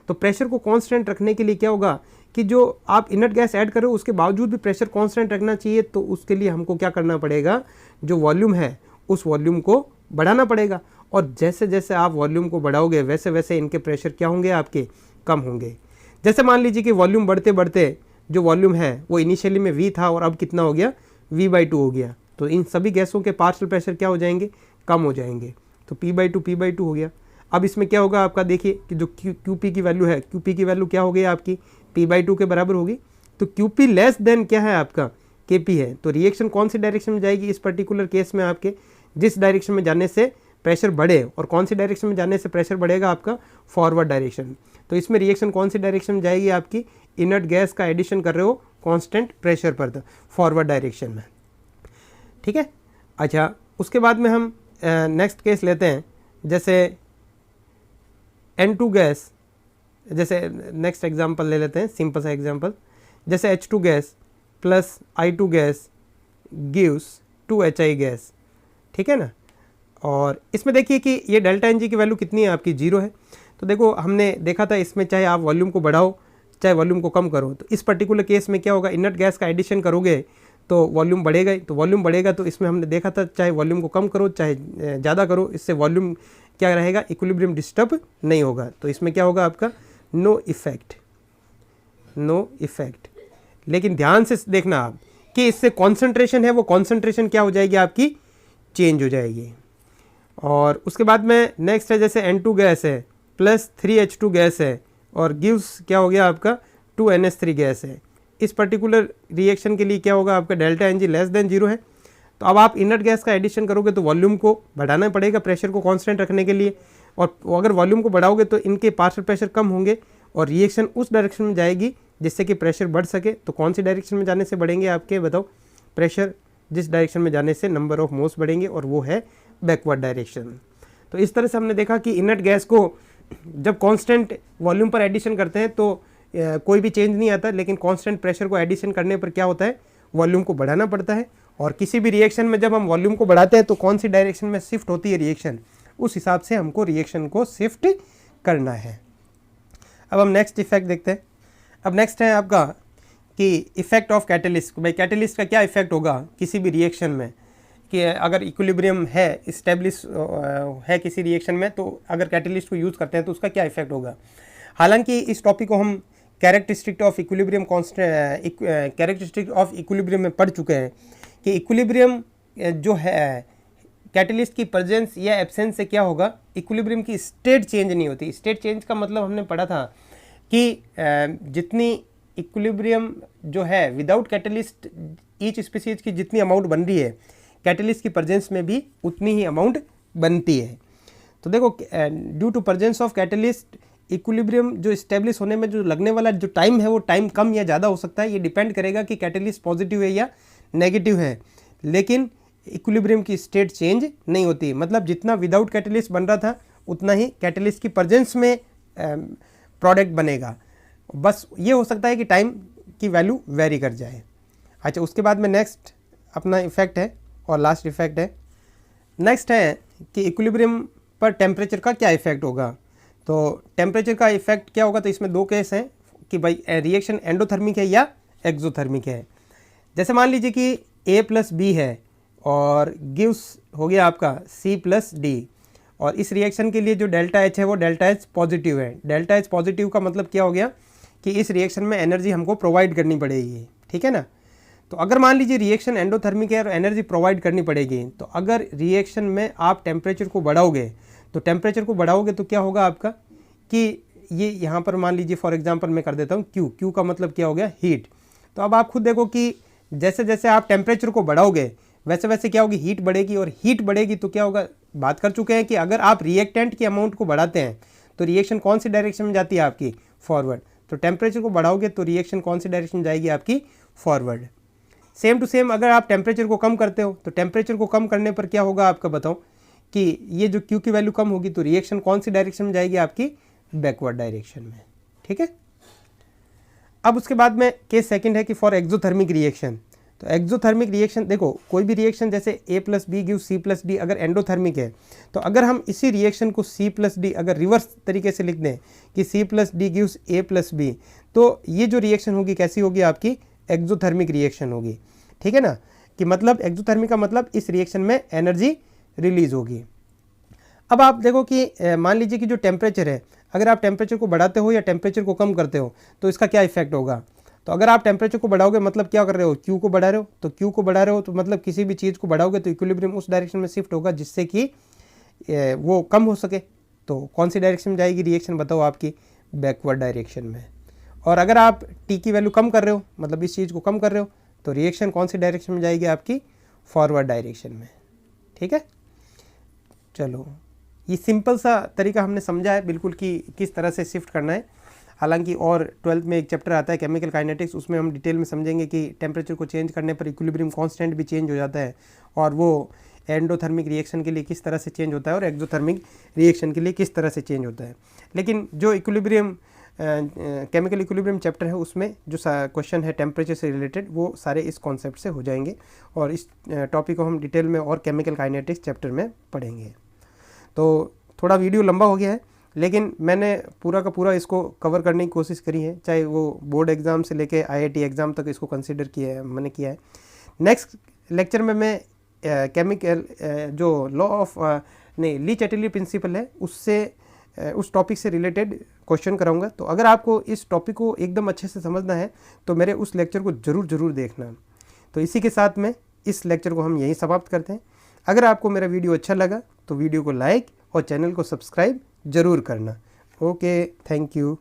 तो प्रेशर को कांस्टेंट रखने के लिए क्या होगा कि जो आप इनर्ट गैस ऐड करो उसके बावजूद भी प्रेशर कांस्टेंट रखना चाहिए, तो उसके लिए हमको क्या करना पड़ेगा, जो वॉल्यूम है उस वॉल्यूम को बढ़ाना पड़ेगा। और जैसे जैसे आप वॉल्यूम को बढ़ाओगे वैसे वैसे इनके प्रेशर क्या होंगे, आपके कम होंगे। जैसे मान लीजिए कि वॉल्यूम बढ़ते बढ़ते जो वॉल्यूम है वो इनिशियली में V था और अब कितना हो गया, V/2 हो गया, तो इन सभी गैसों के पार्शियल प्रेशर क्या हो जाएंगे, कम हो जाएंगे, तो P/2 हो गया। अब इसमें क्या होगा आपका, देखिए कि जो QP की वैल्यू है, QP की वैल्यू क्या हो गई आपकी, P/2 के बराबर होगी। तो QP लेस देन क्या है आपका, KP है। तो रिएक्शन कौन सी डायरेक्शन में जाएगी इस पर्टिकुलर केस में, आपके जिस डायरेक्शन में जाने से प्रेशर बढ़े, और कौन सी डायरेक्शन में जाने से प्रेशर बढ़ेगा आपका, फॉरवर्ड डायरेक्शन। तो इसमें रिएक्शन कौन सी डायरेक्शन में जाएगी आपकी, इनर्ट गैस का एडिशन कर रहे हो कांस्टेंट प्रेशर पर, तो फॉरवर्ड डायरेक्शन में, ठीक है। अच्छा, उसके बाद में हम नेक्स्ट केस लेते हैं, जैसे N2 गैस, जैसे नेक्स्ट एग्जांपल ले लेते हैं, सिंपल सा एग्जांपल, जैसे H2 gas plus I2 gas gives 2HI gas, ठीक है ना। और इसमें देखिए कि ये डेल्टा NG की वैल्यू कितनी है आपकी, 0 है। तो देखो हमने देखा था इसमें चाहे आप वॉल्यूम को बढ़ाओ चाहे वॉल्यूम को कम करो, तो इस पर्टिकुलर केस में क्या होगा, इनर्ट गैस का एडिशन करोगे तो वॉल्यूम बढ़ेगा ही, तो वॉल्यूम बढ़ेगा, तो इसमें हमने देखा था चाहे वॉल्यूम को कम करो चाहे ज़्यादा करो, इससे वॉल्यूम क्या रहेगा, इक्विलिब्रियम डिस्टर्ब नहीं होगा। तो इसमें क्या होगा आपका, नो इफेक्ट। लेकिन ध्यान से देखना आप कि इससे कॉन्सेंट्रेशन है वो कॉन्सेंट्रेशन क्या हो जाएगी आपकी, चेंज हो जाएगी। और उसके बाद में नेक्स्ट है, जैसे N2 गैस है प्लस 3H2 गैस है और गिव्स क्या हो गया आपका, 2NH3 गैस है। इस पर्टिकुलर रिएक्शन के लिए क्या होगा आपका, डेल्टा NG लेस देन 0 है। तो अब आप इनर्ट गैस का एडिशन करोगे तो वॉल्यूम को बढ़ाना पड़ेगा प्रेशर को कांस्टेंट रखने के लिए, और अगर वॉल्यूम को बढ़ाओगे तो इनके पार्शियल प्रेशर कम होंगे और रिएक्शन उस डायरेक्शन में जाएगी जिससे कि प्रेशर बढ़ सके। तो कौन सी डायरेक्शन में जाने से बढ़ेंगे आपके, बताओ, प्रेशर जिस डायरेक्शन में जाने से नंबर ऑफ मोल्स बढ़ेंगे, और वो है बैकवर्ड डायरेक्शन। तो इस तरह से हमने देखा कि इनर्ट गैस को जब कांस्टेंट वॉल्यूम पर एडिशन करते हैं तो कोई भी चेंज नहीं आता, लेकिन कांस्टेंट प्रेशर को एडिशन करने पर क्या होता है, वॉल्यूम को बढ़ाना पड़ता है। और किसी भी रिएक्शन में जब हम वॉल्यूम को बढ़ाते हैं तो कौन सी डायरेक्शन में शिफ्ट होती है रिएक्शन, उस हिसाब से हमको रिएक्शन को शिफ्ट करना है। अब हम नेक्स्ट इफेक्ट देखते हैं। अब नेक्स्ट है आपका कि इफेक्ट ऑफ कैटलिस्ट। भाई कैटलिस्ट का क्या इफेक्ट होगा किसी भी रिएक्शन में, कि अगर इक्विलिब्रियम है, इस्टेब्लिश है किसी रिएक्शन में, तो अगर कैटलिस्ट को यूज़ करते हैं तो उसका क्या इफेक्ट होगा। हालांकि इस टॉपिक को हम characteristic of equilibrium characteristic of equilibrium में पढ़ चुके हैं कि इक्विलिब्रियम जो है कैटलिस्ट की प्रेजेंस या एब्सेंस से क्या होगा, इक्विलिब्रियम की स्टेट चेंज नहीं होती। स्टेट चेंज का मतलब हमने पढ़ा था कि जितनी इक्विलिब्रियम जो है विदाउट कैटलिस्ट ईच स्पीसीज की जितनी अमाउंट बन रही है, कैटलिस्ट की प्रेजेंस में भी उतनी ही अमाउंट बनती है। तो देखो due to presence of catalyst equilibrium जो इस्टेब्लिश होने में जो लगने वाला जो टाइम है वो टाइम कम या ज़्यादा हो सकता है। ये डिपेंड करेगा कि कैटलिस्ट पॉजिटिव है या नेगेटिव है, लेकिन इक्विलिब्रियम की स्टेट चेंज नहीं होती। मतलब जितना विदाउट कैटलिस्ट बन रहा था उतना ही कैटलिस्ट की प्रेजेंस में प्रोडक्ट बनेगा। बस ये हो सकता है कि टाइम की वैल्यू वेरी कर जाए। अच्छा, उसके बाद में नेक्स्ट अपना इफेक्ट है और लास्ट इफेक्ट है। नेक्स्ट है कि इक्विलिब्रियम पर टेम्परेचर का क्या इफेक्ट होगा। तो टेम्परेचर का इफेक्ट क्या होगा, तो इसमें दो केस हैं कि भाई रिएक्शन एंडोथर्मिक है या एक्सोथर्मिक है। जैसे मान लीजिए कि A + B है और गिव्स हो गया आपका C + D, और इस रिएक्शन के लिए जो डेल्टा H है वो डेल्टा H पॉजिटिव है। डेल्टा H पॉजिटिव का मतलब क्या हो गया कि इस रिएक्शन में एनर्जी हमको प्रोवाइड करनी पड़ेगी, ठीक है ना। तो अगर मान लीजिए रिएक्शन एंडोथर्मिक है और एनर्जी प्रोवाइड करनी पड़ेगी, तो अगर रिएक्शन में आप टेम्परेचर को बढ़ाओगे तो क्या होगा आपका कि ये यहाँ पर मान लीजिए फॉर एग्जांपल मैं कर देता हूँ Q का मतलब क्या हो गया, हीट। तो अब आप खुद देखो कि जैसे जैसे आप टेम्परेचर को बढ़ाओगे वैसे वैसे क्या होगी, हीट बढ़ेगी, और हीट बढ़ेगी तो क्या होगा, बात कर चुके हैं कि अगर आप रिएक्टेंट की अमाउंट को बढ़ाते हैं तो रिएक्शन कौन सी डायरेक्शन में जाती है आपकी, फॉरवर्ड। तो टेम्परेचर को बढ़ाओगे तो रिएक्शन कौन सी डायरेक्शन में जाएगी आपकी, फॉरवर्ड। सेम टू सेम अगर आप टेम्परेचर को कम करते हो तो टेम्परेचर को कम करने पर क्या होगा आपका, बताओ, कि ये जो Q की वैल्यू कम होगी तो रिएक्शन कौन सी डायरेक्शन में जाएगी आपकी, बैकवर्ड डायरेक्शन में, ठीक है। अब उसके बाद में केस सेकंड है कि फॉर एक्सोथर्मिक रिएक्शन। तो एक्सोथर्मिक रिएक्शन, देखो कोई भी रिएक्शन जैसे A+B गिव C+D अगर एंडोथर्मिक है, तो अगर हम इसी रिएक्शन को C+D अगर रिवर्स तरीके से लिख दें कि C+D गिव्स A+B, तो ये जो रिएक्शन होगी कैसी होगी, आपकी एक्सोथर्मिक रिएक्शन होगी। ठीक है ना, कि मतलब एक्सोथर्मिक का मतलब इस रिएक्शन में एनर्जी रिलीज होगी। अब आप देखो कि मान लीजिए कि जो टेम्परेचर है, अगर आप टेम्परेचर को बढ़ाते हो या टेम्परेचर को कम करते हो तो इसका क्या इफेक्ट होगा। तो अगर आप टेम्परेचर को बढ़ाओगे मतलब क्या कर रहे हो, Q को बढ़ा रहे हो, तो Q को बढ़ा रहे हो तो मतलब किसी भी चीज़ को बढ़ाओगे तो इक्विलिब्रियम उस डायरेक्शन में शिफ्ट होगा जिससे कि वो कम हो सके। तो कौन सी डायरेक्शन में जाएगी रिएक्शन, बताओ आपकी बैकवर्ड डायरेक्शन में। और अगर आप T की वैल्यू कम कर रहे हो, मतलब इस चीज़ को कम कर रहे हो, तो रिएक्शन कौन सी डायरेक्शन में जाएगी, आपकी फॉरवर्ड डायरेक्शन में। ठीक है, चलो ये सिंपल सा तरीका हमने समझा है बिल्कुल कि किस तरह से शिफ्ट करना है। हालांकि और 12th में एक चैप्टर आता है केमिकल काइनेटिक्स, उसमें हम डिटेल में समझेंगे कि टेम्परेचर को चेंज करने पर इक्विलिब्रियम कांस्टेंट भी चेंज हो जाता है और वो एंडोथर्मिक रिएक्शन के लिए किस तरह से चेंज होता है और एक्सोथर्मिक रिएक्शन के लिए किस तरह से चेंज होता है। लेकिन जो इक्विलिब्रियम केमिकल इक्विलिब्रियम चैप्टर है उसमें जो क्वेश्चन है टेम्परेचर से रिलेटेड वो सारे इस कॉन्सेप्ट से हो जाएंगे और इस टॉपिक को हम डिटेल में और केमिकल काइनेटिक्स चैप्टर में पढ़ेंगे। तो थोड़ा वीडियो लंबा हो गया है, लेकिन मैंने पूरा का पूरा इसको कवर करने की कोशिश करी है, चाहे वो बोर्ड एग्ज़ाम से लेके IIT एग्ज़ाम तक इसको कंसीडर किया है मैंने किया है। नेक्स्ट लेक्चर में मैं केमिकल जो लॉ ऑफ नहीं ली चैटरजी प्रिंसिपल है उससे उस टॉपिक से रिलेटेड क्वेश्चन कराऊंगा। तो अगर आपको इस टॉपिक को एकदम अच्छे से समझना है तो मेरे उस लेक्चर को ज़रूर देखना। तो इसी के साथ में इस लेक्चर को हम यहीं समाप्त करते हैं। अगर आपको मेरा वीडियो अच्छा लगा तो वीडियो को लाइक और चैनल को सब्सक्राइब ज़रूर करना। Okay, thank you.